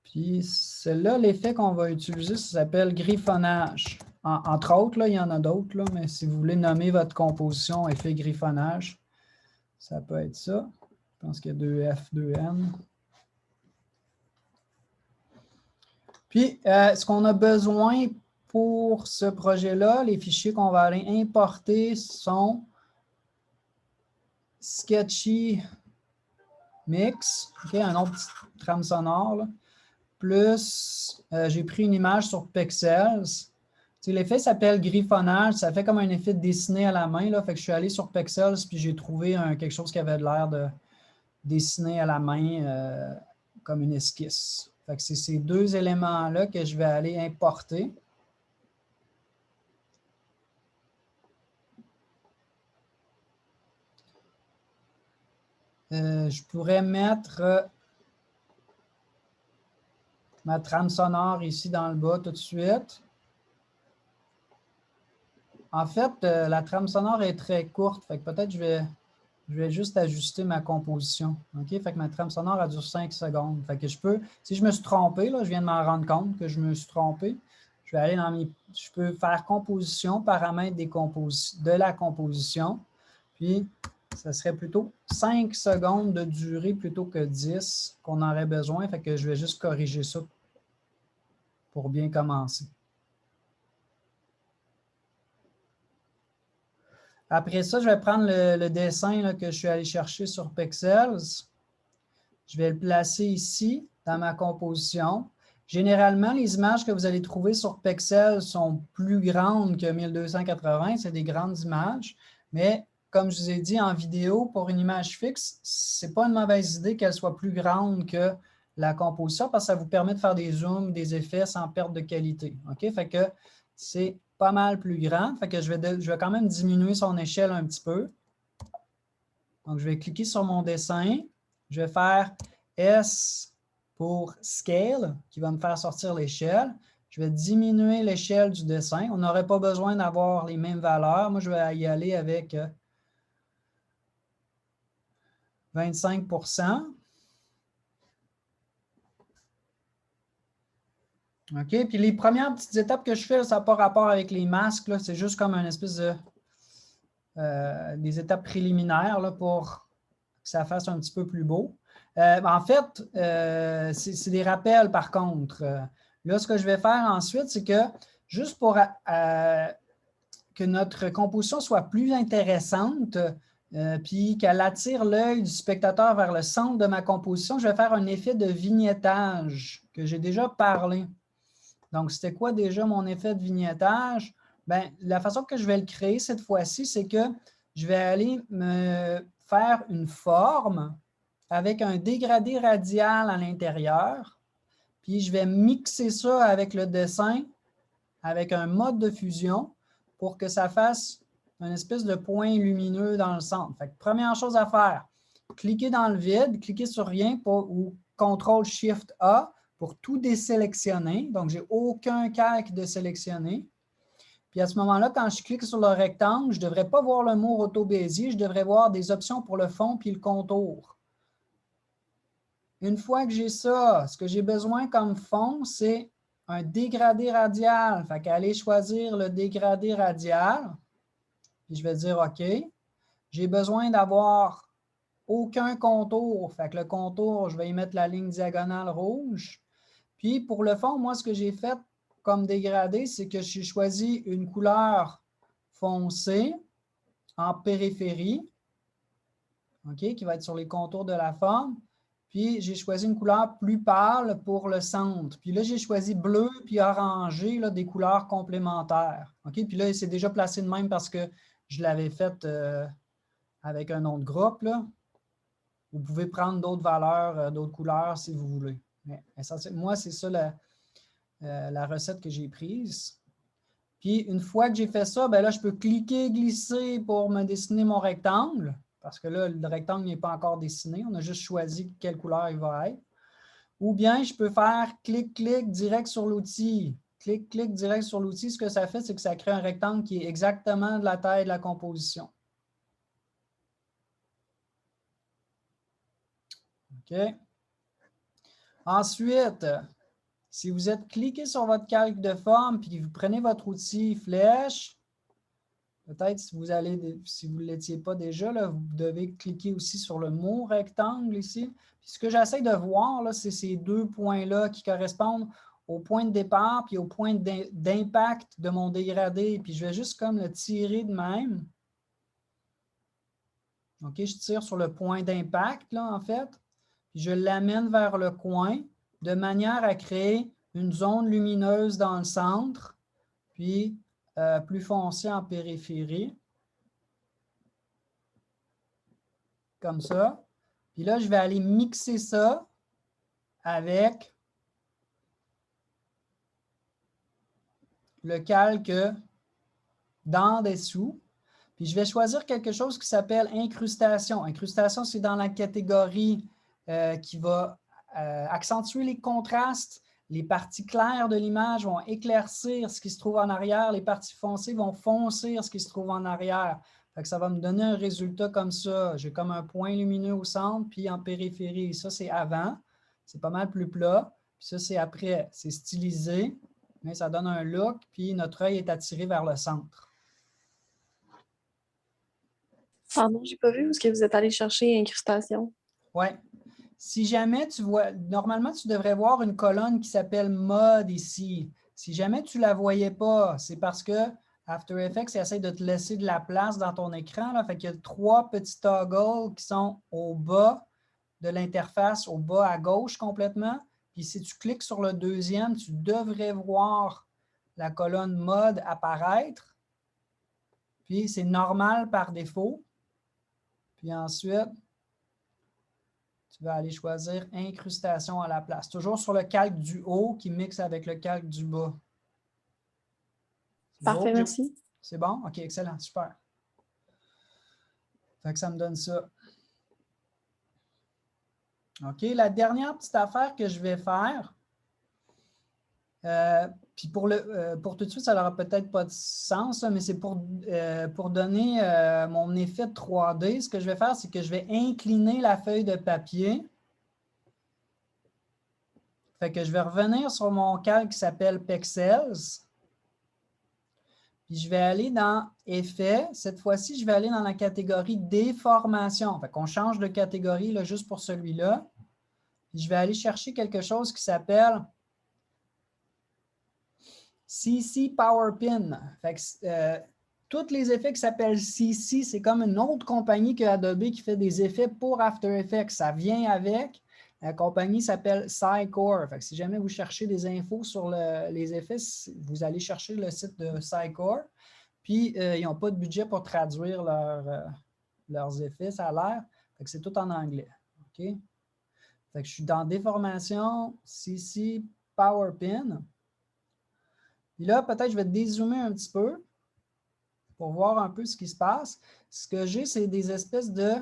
Speaker 1: Puis, celle-là, l'effet qu'on va utiliser, ça s'appelle griffonnage. Entre autres, là, il y en a d'autres, là, mais si vous voulez nommer votre composition effet griffonnage, ça peut être ça. Je pense qu'il y a 2F, 2N. Puis, ce qu'on a besoin pour ce projet-là, les fichiers qu'on va aller importer sont Sketchy Mix, okay, un autre petit trame sonore, là, plus j'ai pris une image sur Pexels. L'effet s'appelle griffonnage, ça fait comme un effet dessiné à la main. Là, fait que je suis allé sur Pexels puis j'ai trouvé quelque chose qui avait l'air de dessiner à la main comme une esquisse. Fait que c'est ces deux éléments-là que je vais aller importer. Je pourrais mettre ma trame sonore ici dans le bas tout de suite. En fait, la trame sonore est très courte, fait que peut-être je vais juste ajuster ma composition. OK? Fait que ma trame sonore a dure 5 secondes. Fait que je peux, si je me suis trompé, là, je viens de m'en rendre compte que je me suis trompé, je vais aller dans je peux faire composition, paramètres de la composition, puis ça serait plutôt 5 secondes de durée plutôt que 10 qu'on aurait besoin. Fait que je vais juste corriger ça pour bien commencer. Après ça, je vais prendre le dessin là, que je suis allé chercher sur Pexels. Je vais le placer ici, dans ma composition. Généralement, les images que vous allez trouver sur Pexels sont plus grandes que 1280. C'est des grandes images. Mais comme je vous ai dit en vidéo, pour une image fixe, ce n'est pas une mauvaise idée qu'elle soit plus grande que la composition parce que ça vous permet de faire des zooms, des effets sans perte de qualité. OK? Fait que c'est pas mal plus grand. Fait que je vais quand même diminuer son échelle un petit peu. Donc, je vais cliquer sur mon dessin. Je vais faire S pour Scale, qui va me faire sortir l'échelle. Je vais diminuer l'échelle du dessin. On n'aurait pas besoin d'avoir les mêmes valeurs. Moi, je vais y aller avec 25 %. OK, puis les premières petites étapes que je fais, ça n'a pas rapport avec les masques. C'est juste comme une espèce de des étapes préliminaires là, pour que ça fasse un petit peu plus beau. En fait, c'est des rappels par contre. Là, ce que je vais faire ensuite, c'est que juste pour que notre composition soit plus intéressante, puis qu'elle attire l'œil du spectateur vers le centre de ma composition, je vais faire un effet de vignettage que j'ai déjà parlé. Donc, c'était quoi déjà mon effet de vignettage? Bien, la façon que je vais le créer cette fois-ci, c'est que je vais aller me faire une forme avec un dégradé radial à l'intérieur, puis je vais mixer ça avec le dessin, avec un mode de fusion pour que ça fasse une espèce de point lumineux dans le centre. Fait que première chose à faire, cliquez dans le vide, cliquez sur rien ou CTRL-SHIFT-A pour tout désélectionner. Donc, je n'ai aucun calque de sélectionner. Puis à ce moment-là, quand je clique sur le rectangle, je ne devrais pas voir le mot Roto-Bézier, je devrais voir des options pour le fond puis le contour. Une fois que j'ai ça, ce que j'ai besoin comme fond, c'est un dégradé radial. Fait qu'aller choisir le dégradé radial. Puis je vais dire OK. J'ai besoin d'avoir aucun contour. Fait que le contour, je vais y mettre la ligne diagonale rouge. Puis pour le fond, moi, ce que j'ai fait comme dégradé, c'est que j'ai choisi une couleur foncée en périphérie, OK, qui va être sur les contours de la forme. Puis, j'ai choisi une couleur plus pâle pour le centre. Puis là, j'ai choisi bleu puis orangé, là, des couleurs complémentaires. OK? Puis là, c'est déjà placé de même parce que je l'avais fait avec un autre groupe. Là. Vous pouvez prendre d'autres valeurs, d'autres couleurs si vous voulez. Mais moi, c'est ça la recette que j'ai prise. Puis, une fois que j'ai fait ça, ben là, je peux cliquer, glisser pour me dessiner mon rectangle, parce que là, le rectangle n'est pas encore dessiné. On a juste choisi quelle couleur il va être. Ou bien, je peux faire clic-clic direct sur l'outil. Clic-clic direct sur l'outil. Ce que ça fait, c'est que ça crée un rectangle qui est exactement de la taille de la composition. OK. Ensuite, si vous êtes cliqué sur votre calque de forme puis que vous prenez votre outil flèche, peut-être si vous ne l'étiez pas déjà, là, vous devez cliquer aussi sur le mot rectangle ici. Puis ce que j'essaie de voir, c'est ces deux points-là qui correspondent au point de départ puis au point d'impact de mon dégradé. Puis je vais juste comme le tirer de même. OK, je tire sur le point d'impact, là, en fait. Puis je l'amène vers le coin de manière à créer une zone lumineuse dans le centre, puis plus foncé en périphérie. Comme ça. Puis là, je vais aller mixer ça avec le calque d'en dessous. Puis je vais choisir quelque chose qui s'appelle incrustation. Incrustation, c'est dans la catégorie qui va accentuer les contrastes. Les parties claires de l'image vont éclaircir ce qui se trouve en arrière. Les parties foncées vont foncir ce qui se trouve en arrière. Fait que ça va me donner un résultat comme ça. J'ai comme un point lumineux au centre, puis en périphérie. Ça, c'est avant. C'est pas mal plus plat. Puis ça, c'est après. C'est stylisé, mais ça donne un look, puis notre œil est attiré vers le centre.
Speaker 2: Pardon, j'ai pas vu où est-ce que vous êtes allé chercher incrustation.
Speaker 1: Oui. Si jamais tu vois, normalement, tu devrais voir une colonne qui s'appelle Mode ici. Si jamais tu ne la voyais pas, c'est parce que After Effects essaie de te laisser de la place dans ton écran. Là. Fait qu'il y a 3 petits toggles qui sont au bas de l'interface, au bas à gauche complètement. Puis si tu cliques sur le deuxième, tu devrais voir la colonne Mode apparaître. Puis c'est normal par défaut. Puis ensuite, tu vas aller choisir incrustation à la place. Toujours sur le calque du haut qui mixe avec le calque du bas.
Speaker 2: Parfait, merci.
Speaker 1: C'est bon? OK, excellent, super. Fait que ça me donne ça. OK, la dernière petite affaire que je vais faire, puis pour tout de suite, ça n'aura peut-être pas de sens, mais c'est pour donner mon effet de 3D. Ce que je vais faire, c'est que je vais incliner la feuille de papier. Fait que je vais revenir sur mon calque qui s'appelle Pexels. Puis je vais aller dans Effets. Cette fois-ci, je vais aller dans la catégorie Déformation. Fait qu'on change de catégorie là, juste pour celui-là. Puis je vais aller chercher quelque chose qui s'appelle CC Power Pin. Fait que, tous les effets qui s'appellent CC, c'est comme une autre compagnie que Adobe qui fait des effets pour After Effects. Ça vient avec. La compagnie s'appelle Cycore. Fait que si jamais vous cherchez des infos sur les effets, vous allez chercher le site de Cycore. Puis, ils n'ont pas de budget pour traduire leurs effets, ça a l'air. Fait que c'est tout en anglais. OK? Fait que je suis dans Déformation, CC, Power Pin. Puis là, peut-être je vais dézoomer un petit peu pour voir un peu ce qui se passe. Ce que j'ai, c'est des espèces de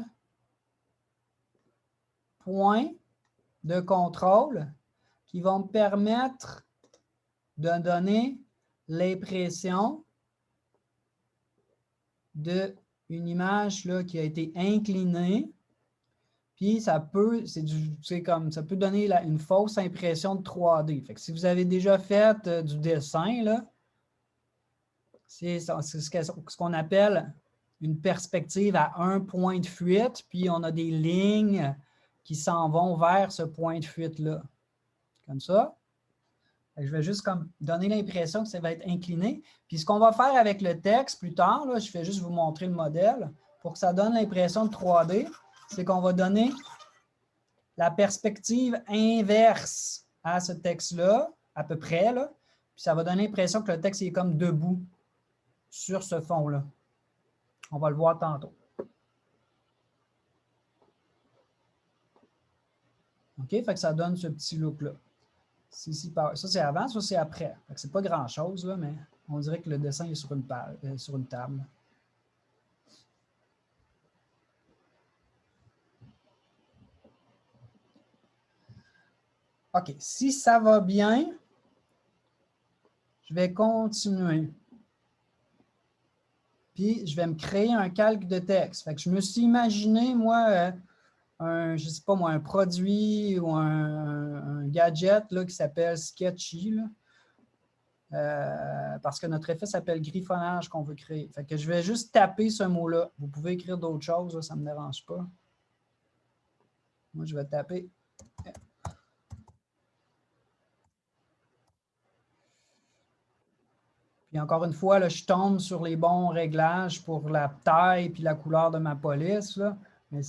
Speaker 1: points de contrôle qui vont me permettre de donner l'impression d'une image là, qui a été inclinée. Puis ça peut, ça peut donner une fausse impression de 3D. Fait que si vous avez déjà fait du dessin, là, c'est ce qu'on appelle une perspective à un point de fuite, puis on a des lignes qui s'en vont vers ce point de fuite-là. Comme ça. Je vais juste comme donner l'impression que ça va être incliné. Puis ce qu'on va faire avec le texte plus tard, là, je vais juste vous montrer le modèle pour que ça donne l'impression de 3D, c'est qu'on va donner la perspective inverse à ce texte-là, à peu près, là, puis ça va donner l'impression que le texte est comme debout sur ce fond-là. On va le voir tantôt. OK? Fait que ça donne ce petit look-là. CC Power. Ça, c'est avant, ça, c'est après. Ce n'est pas grand-chose, là, mais on dirait que le dessin est sur une table. OK. Si ça va bien, je vais continuer. Puis, je vais me créer un calque de texte. Fait que je me suis imaginé, moi, je ne sais pas moi, un produit ou un gadget là, qui s'appelle Sketchy, là. Parce que notre effet s'appelle griffonnage qu'on veut créer. Fait que je vais juste taper ce mot-là. Vous pouvez écrire d'autres choses, là, ça ne me dérange pas. Moi, je vais taper. Puis encore une fois, là, je tombe sur les bons réglages pour la taille et la couleur de ma police. Là. Mais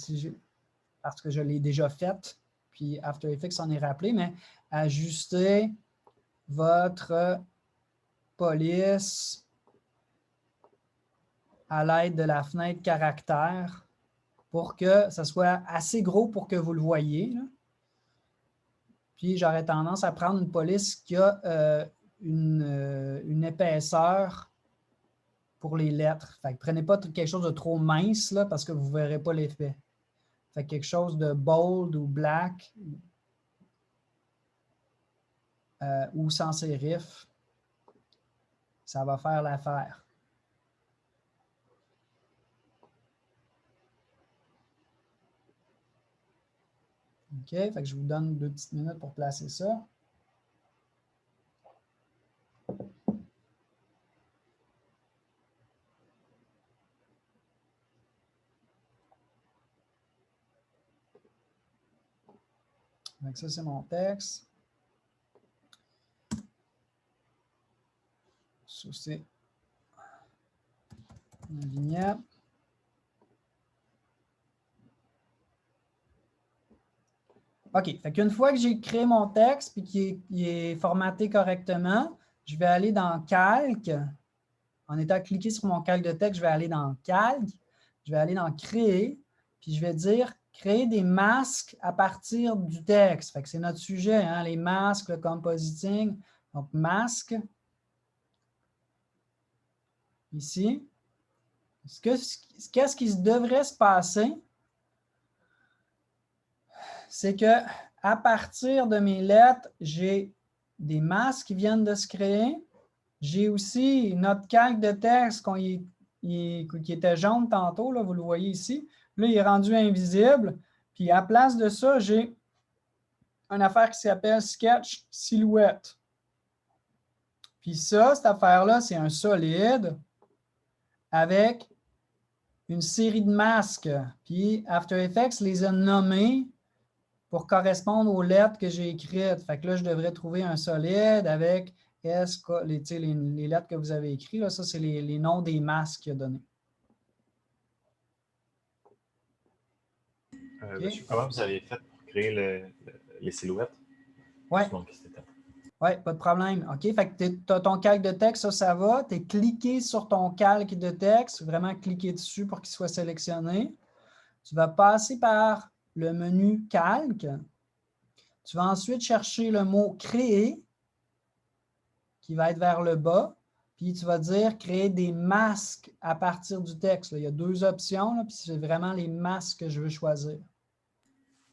Speaker 1: parce que je l'ai déjà faite, puis After Effects s'en est rappelé, mais ajustez votre police à l'aide de la fenêtre caractère pour que ça soit assez gros pour que vous le voyez. Là. Puis j'aurais tendance à prendre une police qui a une épaisseur pour les lettres. Fait que prenez pas quelque chose de trop mince là, parce que vous ne verrez pas l'effet. Fait que quelque chose de bold ou black ou sans sérif, ça va faire l'affaire. OK, fait que je vous donne 2 petites minutes pour placer ça. Donc ça, c'est mon texte. Ça, c'est une vignette. OK, fait qu'une fois que j'ai créé mon texte et qu'il est formaté correctement, je vais aller dans Calque. En étant cliqué sur mon calque de texte, je vais aller dans Calque, je vais aller dans Créer, puis je vais dire créer des masques à partir du texte. Fait que c'est notre sujet, hein, les masques, le compositing. Donc, masque. Ici. Qu'est-ce qui devrait se passer? C'est qu'à partir de mes lettres, j'ai des masques qui viennent de se créer. J'ai aussi notre calque de texte qui était jaune tantôt, là, vous le voyez ici. Là, il est rendu invisible. Puis à place de ça, j'ai une affaire qui s'appelle Sketch Silhouette. Puis ça, cette affaire-là, c'est un solide avec une série de masques. Puis After Effects les a nommés pour correspondre aux lettres que j'ai écrites. Fait que là, je devrais trouver un solide avec les lettres que vous avez écrites. Là, ça, c'est les noms des masques qu'il a donnés.
Speaker 3: Okay. Monsieur, comment vous avez fait pour créer les silhouettes?
Speaker 1: Oui. Oui, pas de problème. OK, fait que tu as ton calque de texte, ça va. Tu es cliqué sur ton calque de texte, vraiment cliquer dessus pour qu'il soit sélectionné. Tu vas passer par le menu calque. Tu vas ensuite chercher le mot créer, qui va être vers le bas. Puis tu vas dire créer des masques à partir du texte. Là, il y a 2 options, là, puis c'est vraiment les masques que je veux choisir.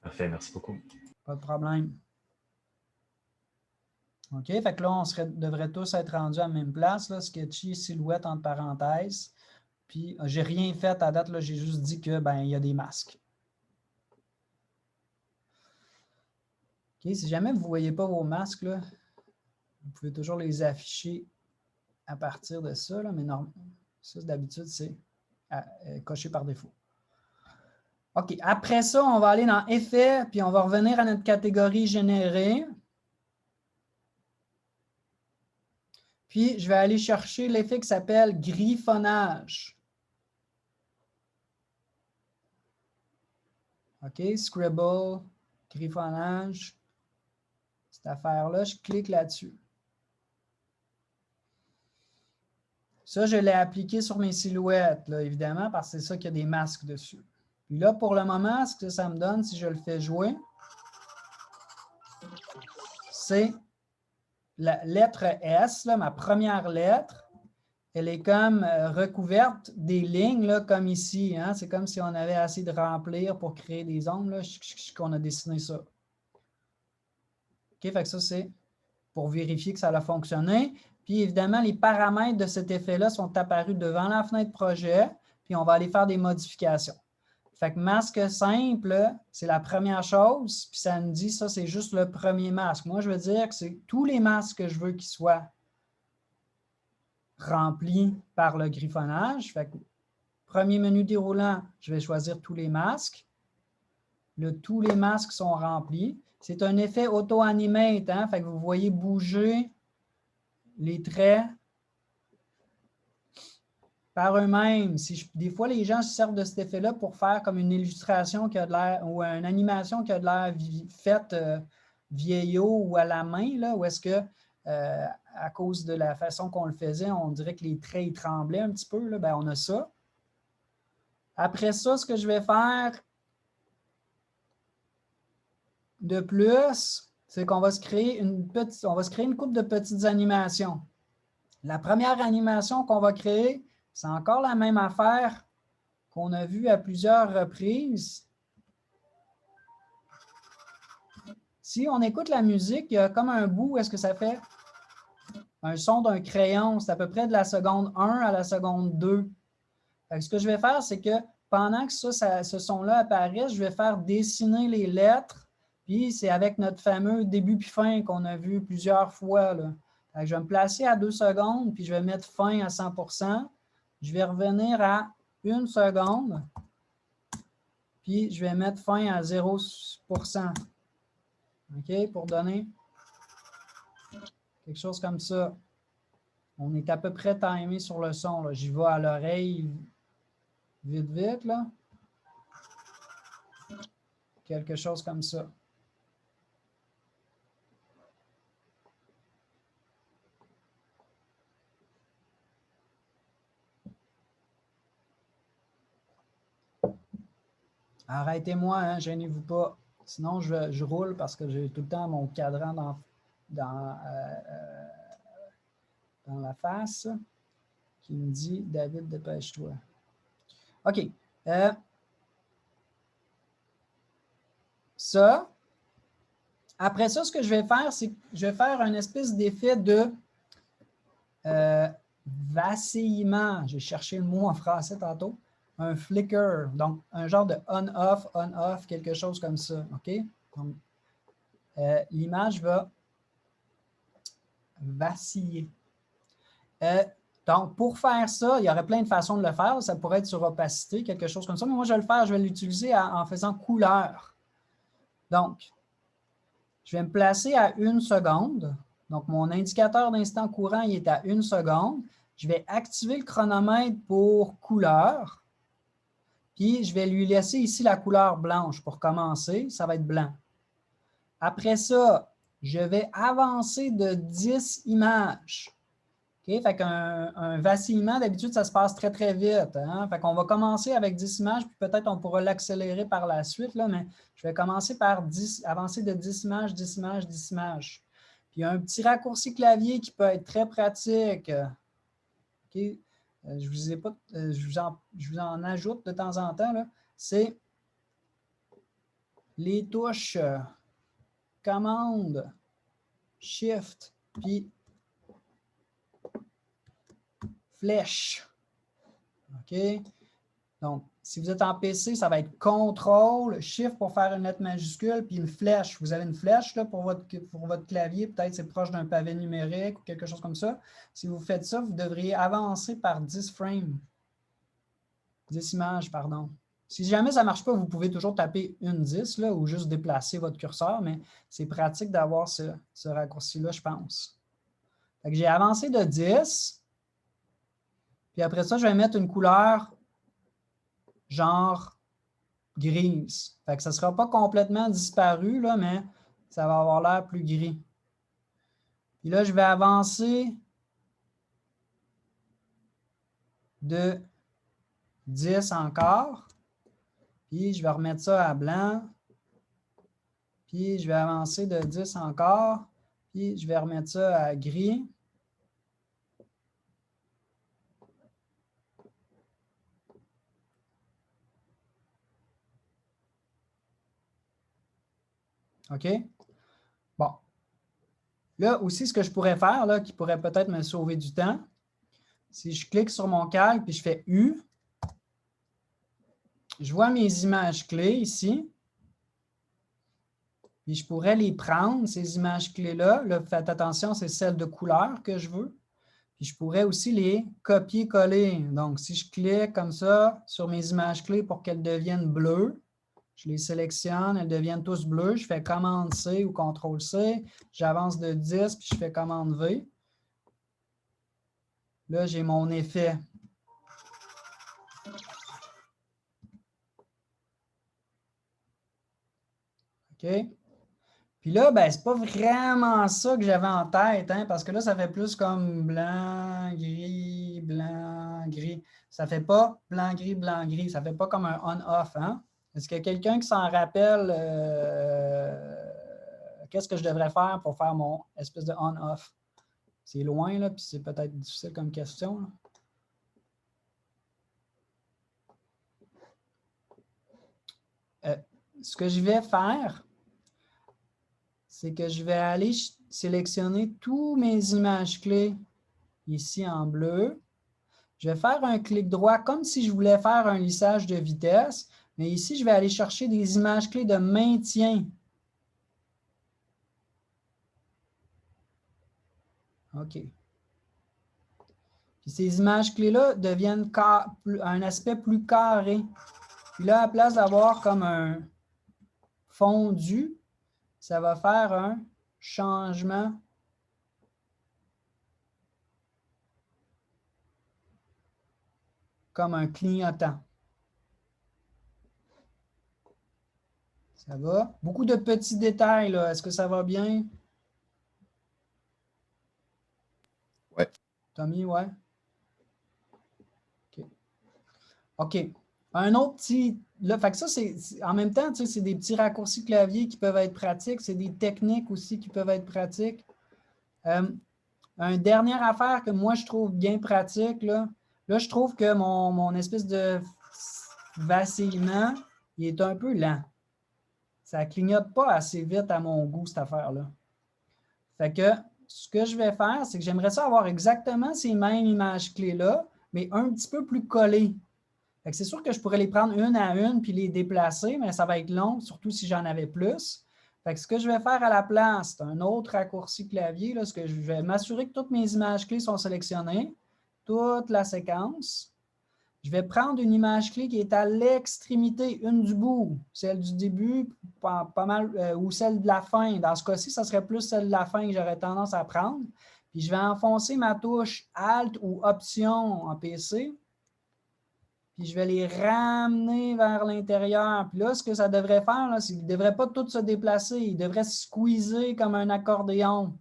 Speaker 3: Parfait, merci beaucoup.
Speaker 1: Pas de problème. OK, fait que là, on devrait tous être rendus à la même place, là, Sketchy, silhouette entre parenthèses. Puis, j'ai rien fait à date, là, j'ai juste dit que il y a des masques. OK, si jamais vous ne voyez pas vos masques, là, vous pouvez toujours les afficher à partir de ça, là, mais non, ça, d'habitude, c'est coché par défaut. OK, après ça, on va aller dans Effets, puis on va revenir à notre catégorie Générer. Puis, je vais aller chercher l'effet qui s'appelle griffonnage. OK, Scribble, griffonnage. Cette affaire-là, je clique là-dessus. Ça, je l'ai appliqué sur mes silhouettes, là, évidemment, parce que c'est ça qu'il y a des masques dessus. Puis là, pour le moment, ce que ça me donne, si je le fais jouer, c'est la lettre S, là, ma première lettre, elle est comme recouverte des lignes, là, comme ici. Hein? C'est comme si on avait assez de remplir pour créer des ongles, qu'on a dessiné ça. OK, fait que ça, c'est pour vérifier que ça a fonctionné. Puis, évidemment, les paramètres de cet effet-là sont apparus devant la fenêtre projet, puis on va aller faire des modifications. Fait que masque simple, c'est la première chose, puis ça me dit, ça, c'est juste le premier masque. Moi, je veux dire que c'est tous les masques que je veux qu'ils soient remplis par le griffonnage. Fait que, premier menu déroulant, je vais choisir tous les masques. Tous les masques sont remplis. C'est un effet auto-animate, hein? Fait que vous voyez bouger les traits par eux-mêmes. Des fois, les gens se servent de cet effet-là pour faire comme une illustration qui a de l'air, ou une animation qui a de l'air faite vieillot ou à la main, là, où est-ce que, à cause de la façon qu'on le faisait, on dirait que les traits ils tremblaient un petit peu. Là. Bien, on a ça. Après ça, ce que je vais faire de plus, c'est qu'on va se créer une couple de petites animations. La première animation qu'on va créer, c'est encore la même affaire qu'on a vue à plusieurs reprises. Si on écoute la musique, il y a comme un bout où est-ce que ça fait un son d'un crayon. C'est à peu près de la seconde 1 à la seconde 2. Ce que je vais faire, c'est que pendant que ce son-là apparaît, je vais faire dessiner les lettres. Puis c'est avec notre fameux début puis fin qu'on a vu plusieurs fois. Là. Je vais me placer à 2 secondes, puis je vais mettre fin à 100%. Je vais revenir à 1 seconde, puis je vais mettre fin à 0%. OK? Pour donner quelque chose comme ça. On est à peu près timé sur le son. J'y vais à l'oreille vite, vite. Là. Quelque chose comme ça. Arrêtez-moi, hein, gênez-vous pas. Sinon, je roule parce que j'ai tout le temps mon cadran dans la face qui me dit « David, dépêche-toi ». OK. Ça. Après ça, ce que je vais faire, c'est que je vais faire une espèce d'effet de vacillement. J'ai cherché le mot en français tantôt. Un flicker, donc un genre de on-off, quelque chose comme ça. OK? L'image va vaciller. Donc, pour faire ça, il y aurait plein de façons de le faire. Ça pourrait être sur opacité, quelque chose comme ça. Mais moi, je vais le faire, je vais l'utiliser en faisant couleur. Donc, je vais me placer à 1 seconde. Donc, mon indicateur d'instant courant, il est à 1 seconde. Je vais activer le chronomètre pour couleur. Puis, je vais lui laisser ici la couleur blanche pour commencer. Ça va être blanc. Après ça, je vais avancer de 10 images. OK? Fait qu'un vacillement, d'habitude, ça se passe très, très vite. Hein? Fait qu'on va commencer avec 10 images, puis peut-être on pourra l'accélérer par la suite, là, mais je vais commencer par avancer de 10 images, 10 images, 10 images. Puis il y a un petit raccourci clavier qui peut être très pratique. OK? Je vous en ajoute de temps en temps. C'est les touches commande, shift, puis flèche. OK? Donc, si vous êtes en PC, ça va être CTRL, Shift pour faire une lettre majuscule, puis une flèche. Vous avez une flèche là, pour votre clavier, peut-être c'est proche d'un pavé numérique ou quelque chose comme ça. Si vous faites ça, vous devriez avancer par 10 frames. 10 images, pardon. Si jamais ça ne marche pas, vous pouvez toujours taper une 10 là, ou juste déplacer votre curseur, mais c'est pratique d'avoir ce raccourci-là, je pense. J'ai avancé de 10. Puis après ça, je vais mettre une couleur genre grise. Fait que ça ne sera pas complètement disparu, là, mais ça va avoir l'air plus gris. Puis là, je vais avancer de 10 encore. Puis je vais remettre ça à blanc. Puis je vais avancer de 10 encore. Puis, je vais remettre ça à gris. OK? Bon. Là aussi, ce que je pourrais faire, là, qui pourrait peut-être me sauver du temps, si je clique sur mon calque puis je fais U, je vois mes images clés ici. Puis je pourrais les prendre, ces images clés-là. Là, faites attention, c'est celle de couleur que je veux. Puis je pourrais aussi les copier-coller. Donc, si je clique comme ça sur mes images clés pour qu'elles deviennent bleues, je les sélectionne, elles deviennent tous bleues. Je fais commande C ou CTRL C. J'avance de 10, puis je fais commande V. Là, j'ai mon effet. OK? Puis là, ben, c'est pas vraiment ça que j'avais en tête, hein, parce que là, ça fait plus comme blanc, gris, blanc, gris. Ça fait pas blanc, gris. Ça fait pas comme un on-off. Hein? Est-ce qu'il y a quelqu'un qui s'en rappelle qu'est-ce que je devrais faire pour faire mon espèce de on-off? C'est loin, là, puis c'est peut-être difficile comme question. Là. Ce que je vais faire, c'est que je vais aller sélectionner tous mes images clés ici en bleu. Je vais faire un clic droit comme si je voulais faire un lissage de vitesse, mais ici, je vais aller chercher des images clés de maintien. OK. Puis ces images clés-là deviennent un aspect plus carré. Puis là, à la place d'avoir comme un fondu, ça va faire un changement comme un clignotant. Ça va? Beaucoup de petits détails, là. Est-ce que ça va bien?
Speaker 4: Ouais.
Speaker 1: Tommy, ouais? OK. OK. Un autre petit... Là, fait que ça, c'est en même temps, tu sais, c'est des petits raccourcis clavier qui peuvent être pratiques. C'est des techniques aussi qui peuvent être pratiques. Une dernière affaire que moi, je trouve bien pratique, là je trouve que mon espèce de vacillement, il est un peu lent. Ça ne clignote pas assez vite à mon goût, cette affaire-là. Fait que ce que je vais faire, c'est que j'aimerais ça avoir exactement ces mêmes images clés-là, mais un petit peu plus collées. C'est sûr que je pourrais les prendre une à une puis les déplacer, mais ça va être long, surtout si j'en avais plus. Fait que ce que je vais faire à la place, c'est un autre raccourci clavier, là, que je vais m'assurer que toutes mes images clés sont sélectionnées, toute la séquence. Je vais prendre une image clé qui est à l'extrémité, une du bout, celle du début, pas mal, ou celle de la fin. Dans ce cas-ci, ça serait plus celle de la fin que j'aurais tendance à prendre. Puis je vais enfoncer ma touche Alt ou Option en PC. Puis je vais les ramener vers l'intérieur. Puis là, ce que ça devrait faire, c'est qu'il ne devrait pas tout se déplacer. Il devrait se squeezer comme un accordéon.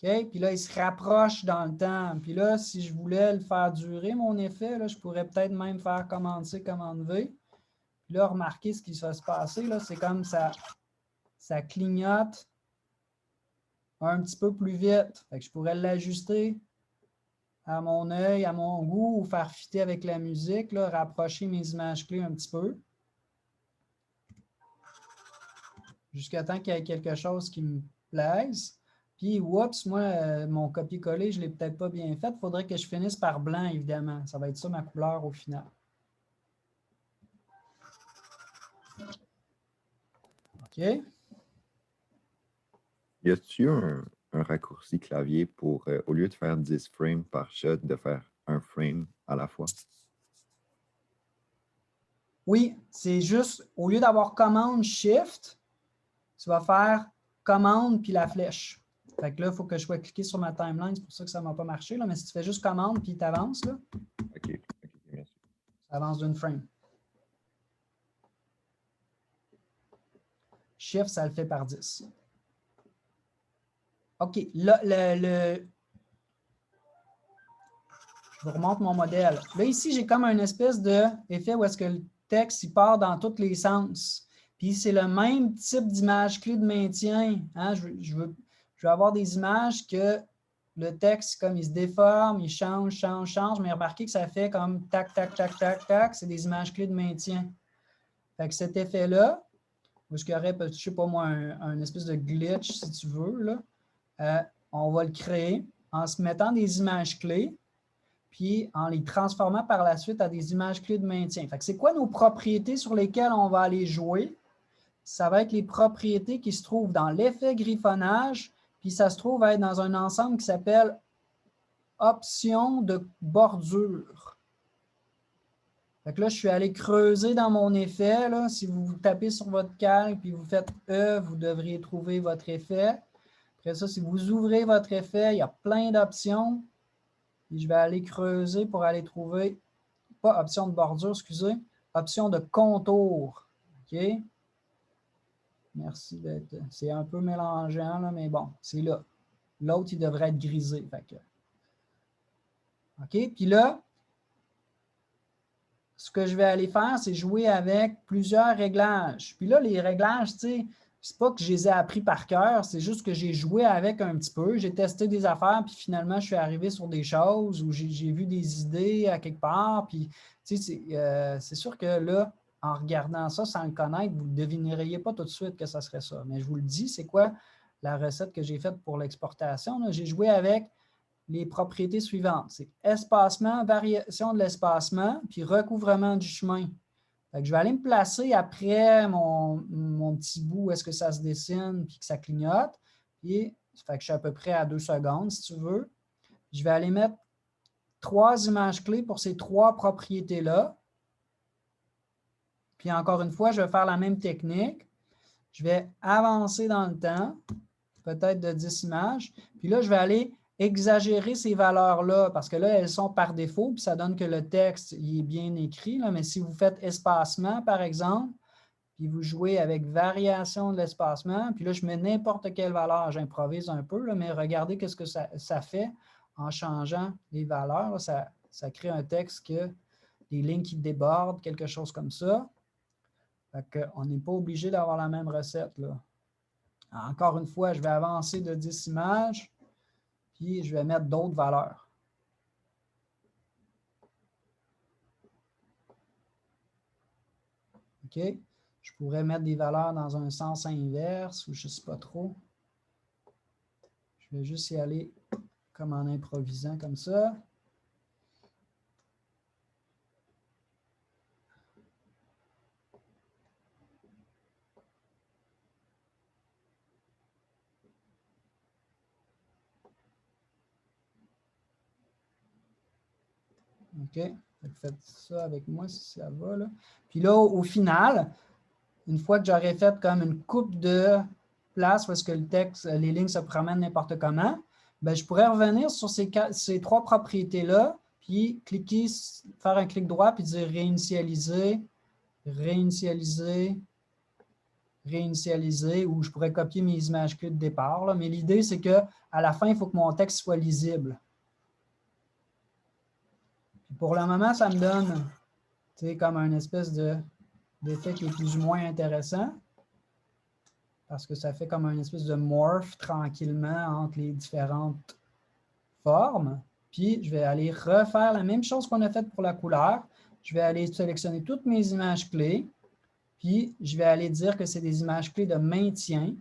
Speaker 1: OK? Puis là, il se rapproche dans le temps. Puis là, si je voulais le faire durer, mon effet, là, je pourrais peut-être même faire commande C, commande V. Puis là, remarquez ce qui va se passer. C'est comme ça clignote un petit peu plus vite. Fait que je pourrais l'ajuster à mon œil, à mon goût, ou faire fitter avec la musique, là, rapprocher mes images clés un petit peu. Jusqu'à temps qu'il y ait quelque chose qui me plaise. Puis, oups, moi, mon copier-coller, je ne l'ai peut-être pas bien fait. Il faudrait que je finisse par blanc, évidemment. Ça va être ça ma couleur au final. OK.
Speaker 4: Y a-t-il un raccourci clavier pour, au lieu de faire 10 frames par shot, de faire un frame à la fois?
Speaker 1: Oui, c'est juste, au lieu d'avoir commande Shift, tu vas faire commande puis la flèche. Fait que là, il faut que je sois cliqué sur ma timeline. C'est pour ça que ça ne m'a pas marché. Là. Mais si tu fais juste commande puis tu avances, là,
Speaker 4: OK, merci.
Speaker 1: ça avance d'une frame. Shift, ça le fait par 10. OK. Là, je vous remonte mon modèle. Là, ici, j'ai comme une espèce d'effet où est-ce que le texte il part dans tous les sens. Puis c'est le même type d'image clé de maintien. Hein? Je veux avoir des images que le texte, comme il se déforme, il change, mais remarquez que ça fait comme tac, tac, tac, tac, tac. C'est des images clés de maintien. Fait que cet effet-là, où est-ce qu'il y aurait, je ne sais pas moi, un espèce de glitch, si tu veux, là, on va le créer en se mettant des images clés, puis en les transformant par la suite à des images clés de maintien. Fait que c'est quoi nos propriétés sur lesquelles on va aller jouer? Ça va être les propriétés qui se trouvent dans l'effet griffonnage, puis ça se trouve être dans un ensemble qui s'appelle option de bordure. Fait que là, je suis allé creuser dans mon effet. Là. Si vous tapez sur votre calque puis vous faites E, vous devriez trouver votre effet. Après ça, si vous ouvrez votre effet, il y a plein d'options. Et je vais aller creuser pour aller trouver, pas option de bordure, excusez, option de contour. OK? Merci d'être. C'est un peu mélangeant, là, mais bon, c'est là. L'autre, il devrait être grisé. Fait que... OK? Puis là, ce que je vais aller faire, c'est jouer avec plusieurs réglages. Puis là, les réglages, tu sais, c'est pas que je les ai appris par cœur, c'est juste que j'ai joué avec un petit peu. J'ai testé des affaires, puis finalement, je suis arrivé sur des choses où j'ai vu des idées à quelque part. Puis, tu sais, c'est sûr que là, en regardant ça sans le connaître, vous ne devineriez pas tout de suite que ça serait ça. Mais je vous le dis, c'est quoi la recette que j'ai faite pour l'exportation? J'ai joué avec les propriétés suivantes. C'est espacement, variation de l'espacement, puis recouvrement du chemin. Fait que je vais aller me placer après mon petit bout où est-ce que ça se dessine puis que ça clignote. Puis, fait que je suis à peu près à 2 secondes, si tu veux. Je vais aller mettre 3 images clés pour ces 3 propriétés-là. Puis encore une fois, je vais faire la même technique. Je vais avancer dans le temps, peut-être de 10 images. Puis là, je vais aller exagérer ces valeurs-là, parce que là, elles sont par défaut, puis ça donne que le texte il est bien écrit. Là, mais si vous faites espacement, par exemple, puis vous jouez avec variation de l'espacement, puis là, je mets n'importe quelle valeur, j'improvise un peu, là, mais regardez ce que ça fait en changeant les valeurs. Là, ça crée un texte que des lignes qui débordent, quelque chose comme ça. Fait qu'on n'est pas obligé d'avoir la même recette, là. Encore une fois, je vais avancer de 10 images, puis je vais mettre d'autres valeurs. OK? Je pourrais mettre des valeurs dans un sens inverse ou je ne sais pas trop. Je vais juste y aller comme en improvisant comme ça. OK? Faites ça avec moi si ça va. Là. Puis là, au final, une fois que j'aurai fait comme une coupe de place où est-ce que le texte, les lignes se promènent n'importe comment, bien, je pourrais revenir sur ces 3 propriétés-là, puis cliquer, faire un clic droit, puis dire réinitialiser, réinitialiser, réinitialiser, ou je pourrais copier mes images clés de départ. Là. Mais l'idée, c'est qu'à la fin, il faut que mon texte soit lisible. Puis pour le moment, ça me donne comme une espèce d'effet qui est plus ou moins intéressant, parce que ça fait comme une espèce de morph tranquillement entre les différentes formes. Puis, je vais aller refaire la même chose qu'on a faite pour la couleur. Je vais aller sélectionner toutes mes images clés. Puis, je vais aller dire que c'est des images clés de maintien.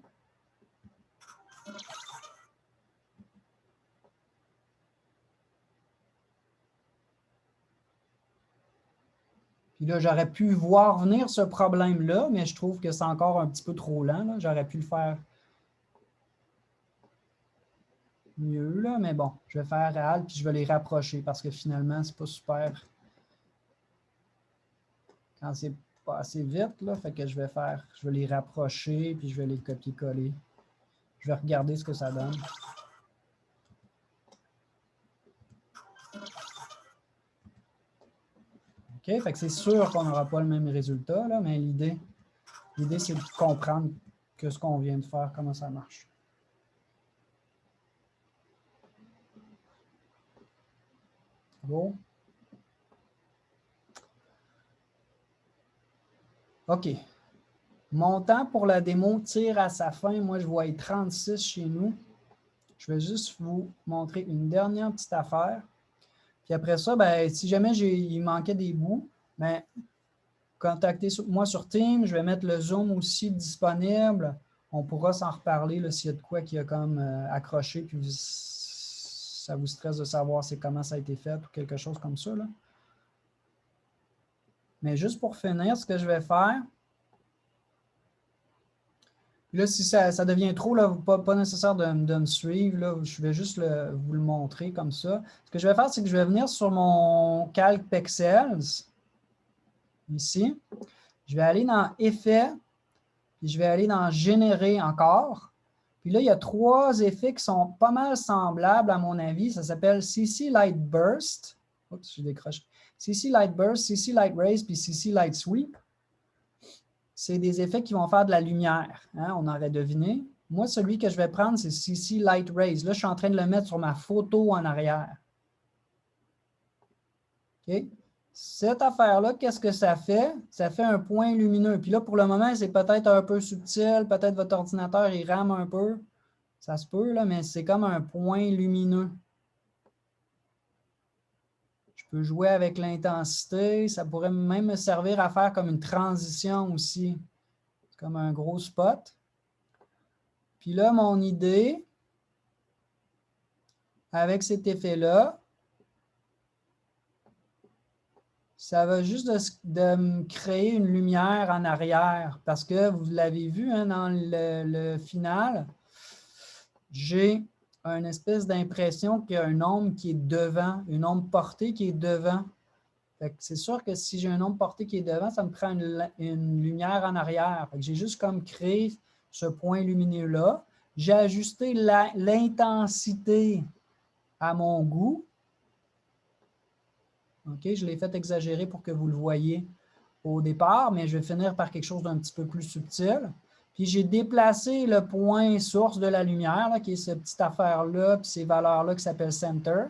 Speaker 1: Puis là, j'aurais pu voir venir ce problème-là, mais je trouve que c'est encore un petit peu trop lent. J'aurais pu le faire mieux, là, mais bon, je vais faire Alt, puis je vais les rapprocher parce que finalement, c'est pas super quand c'est pas assez vite, là, fait que je vais les rapprocher, puis je vais les copier-coller. Je vais regarder ce que ça donne. OK, fait que c'est sûr qu'on n'aura pas le même résultat, là, mais l'idée, c'est de comprendre que ce qu'on vient de faire, comment ça marche. Bon. OK. Mon temps pour la démo tire à sa fin. Moi, je vois 36 chez nous. Je vais juste vous montrer une dernière petite affaire. Puis après ça, ben, si jamais il manquait des bouts, ben, contactez-moi sur Teams. Je vais mettre le Zoom aussi disponible. On pourra s'en reparler s'il y a de quoi qui a comme accroché, puis ça vous stresse de savoir comment ça a été fait ou quelque chose comme ça. Là. Mais juste pour finir, ce que je vais faire, là, si ça devient trop, là, pas nécessaire de me suivre, là, je vais juste vous le montrer comme ça. Ce que je vais faire, c'est que je vais venir sur mon calque Pexels, ici. Je vais aller dans Effets, puis je vais aller dans Générer encore. Puis là, il y a 3 effets qui sont pas mal semblables à mon avis. Ça s'appelle CC Light Burst. Oups, je décroche. CC Light Burst, CC Light Raise, puis CC Light Sweep. C'est des effets qui vont faire de la lumière. Hein, on aurait deviné. Moi, celui que je vais prendre, c'est CC Light Raise. Là, je suis en train de le mettre sur ma photo en arrière. OK? Cette affaire-là, qu'est-ce que ça fait? Ça fait un point lumineux. Puis là, pour le moment, c'est peut-être un peu subtil. Peut-être votre ordinateur, il rame un peu. Ça se peut, là, mais c'est comme un point lumineux. Je peux jouer avec l'intensité. Ça pourrait même me servir à faire comme une transition aussi. C'est comme un gros spot. Puis là, mon idée, avec cet effet-là, ça va juste de me créer une lumière en arrière. Parce que vous l'avez vu hein, dans le final, j'ai une espèce d'impression qu'il y a un ombre qui est devant, une ombre portée qui est devant. C'est sûr que si j'ai un ombre portée qui est devant, ça me prend une lumière en arrière. J'ai juste comme créé ce point lumineux-là. J'ai ajusté l'intensité à mon goût. OK, je l'ai fait exagérer pour que vous le voyiez au départ, mais je vais finir par quelque chose d'un petit peu plus subtil. Puis j'ai déplacé le point source de la lumière, là, qui est cette petite affaire-là, puis ces valeurs-là qui s'appellent center.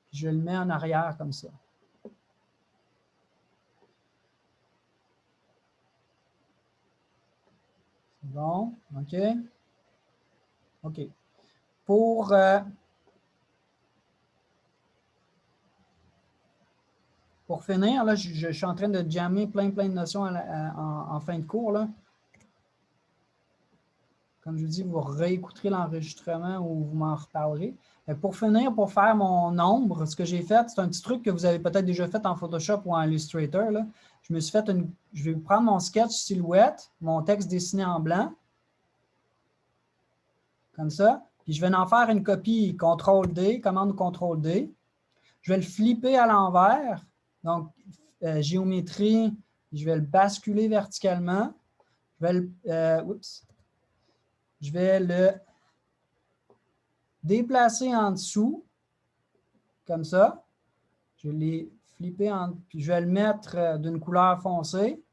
Speaker 1: Puis je le mets en arrière comme ça. C'est bon, OK. OK. Pour finir, là, je suis en train de jammer plein de notions en fin de cours. Là. Comme je vous dis, vous réécouterez l'enregistrement ou vous m'en reparlerez. Pour finir, pour faire mon ombre, ce que j'ai fait, c'est un petit truc que vous avez peut-être déjà fait en Photoshop ou en Illustrator. Là. Je me suis fait je vais prendre mon sketch silhouette, mon texte dessiné en blanc, comme ça, puis je vais en faire une copie CTRL-D, commande CTRL-D. Je vais le flipper à l'envers, donc géométrie, je vais le basculer verticalement. Je vais le déplacer en dessous, comme ça. Je l'ai flippé, puis je vais le mettre d'une couleur foncée,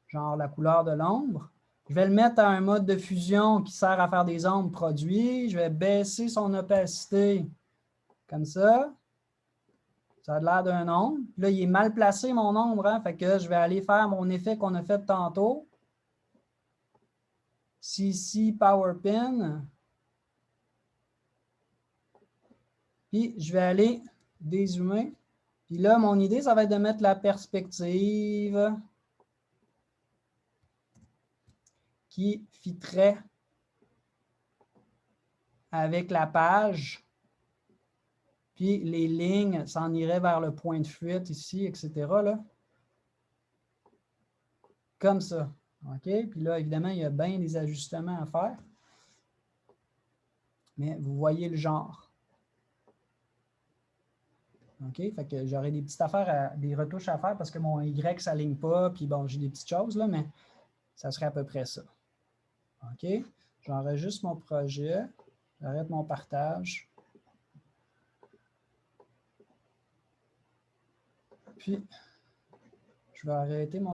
Speaker 1: genre la couleur de l'ombre. Je vais le mettre à un mode de fusion qui sert à faire des ombres produits. Je vais baisser son opacité, comme ça. Ça a l'air d'un ombre. Là, il est mal placé, mon ombre. Hein? Fait que je vais aller faire mon effet qu'on a fait tantôt. CC Power Pin. Puis, je vais aller dézoomer. Puis là, mon idée, ça va être de mettre la perspective qui fitterait avec la page. Puis les lignes s'en iraient vers le point de fuite ici, etc. Là. Comme ça. OK? Puis là, évidemment, il y a bien des ajustements à faire. Mais vous voyez le genre. OK? Fait que j'aurai des petites affaires, des retouches à faire parce que mon Y ne s'aligne pas. Puis bon, j'ai des petites choses, là, mais ça serait à peu près ça. OK? J'enregistre mon projet. J'arrête mon partage. Puis, je vais arrêter mon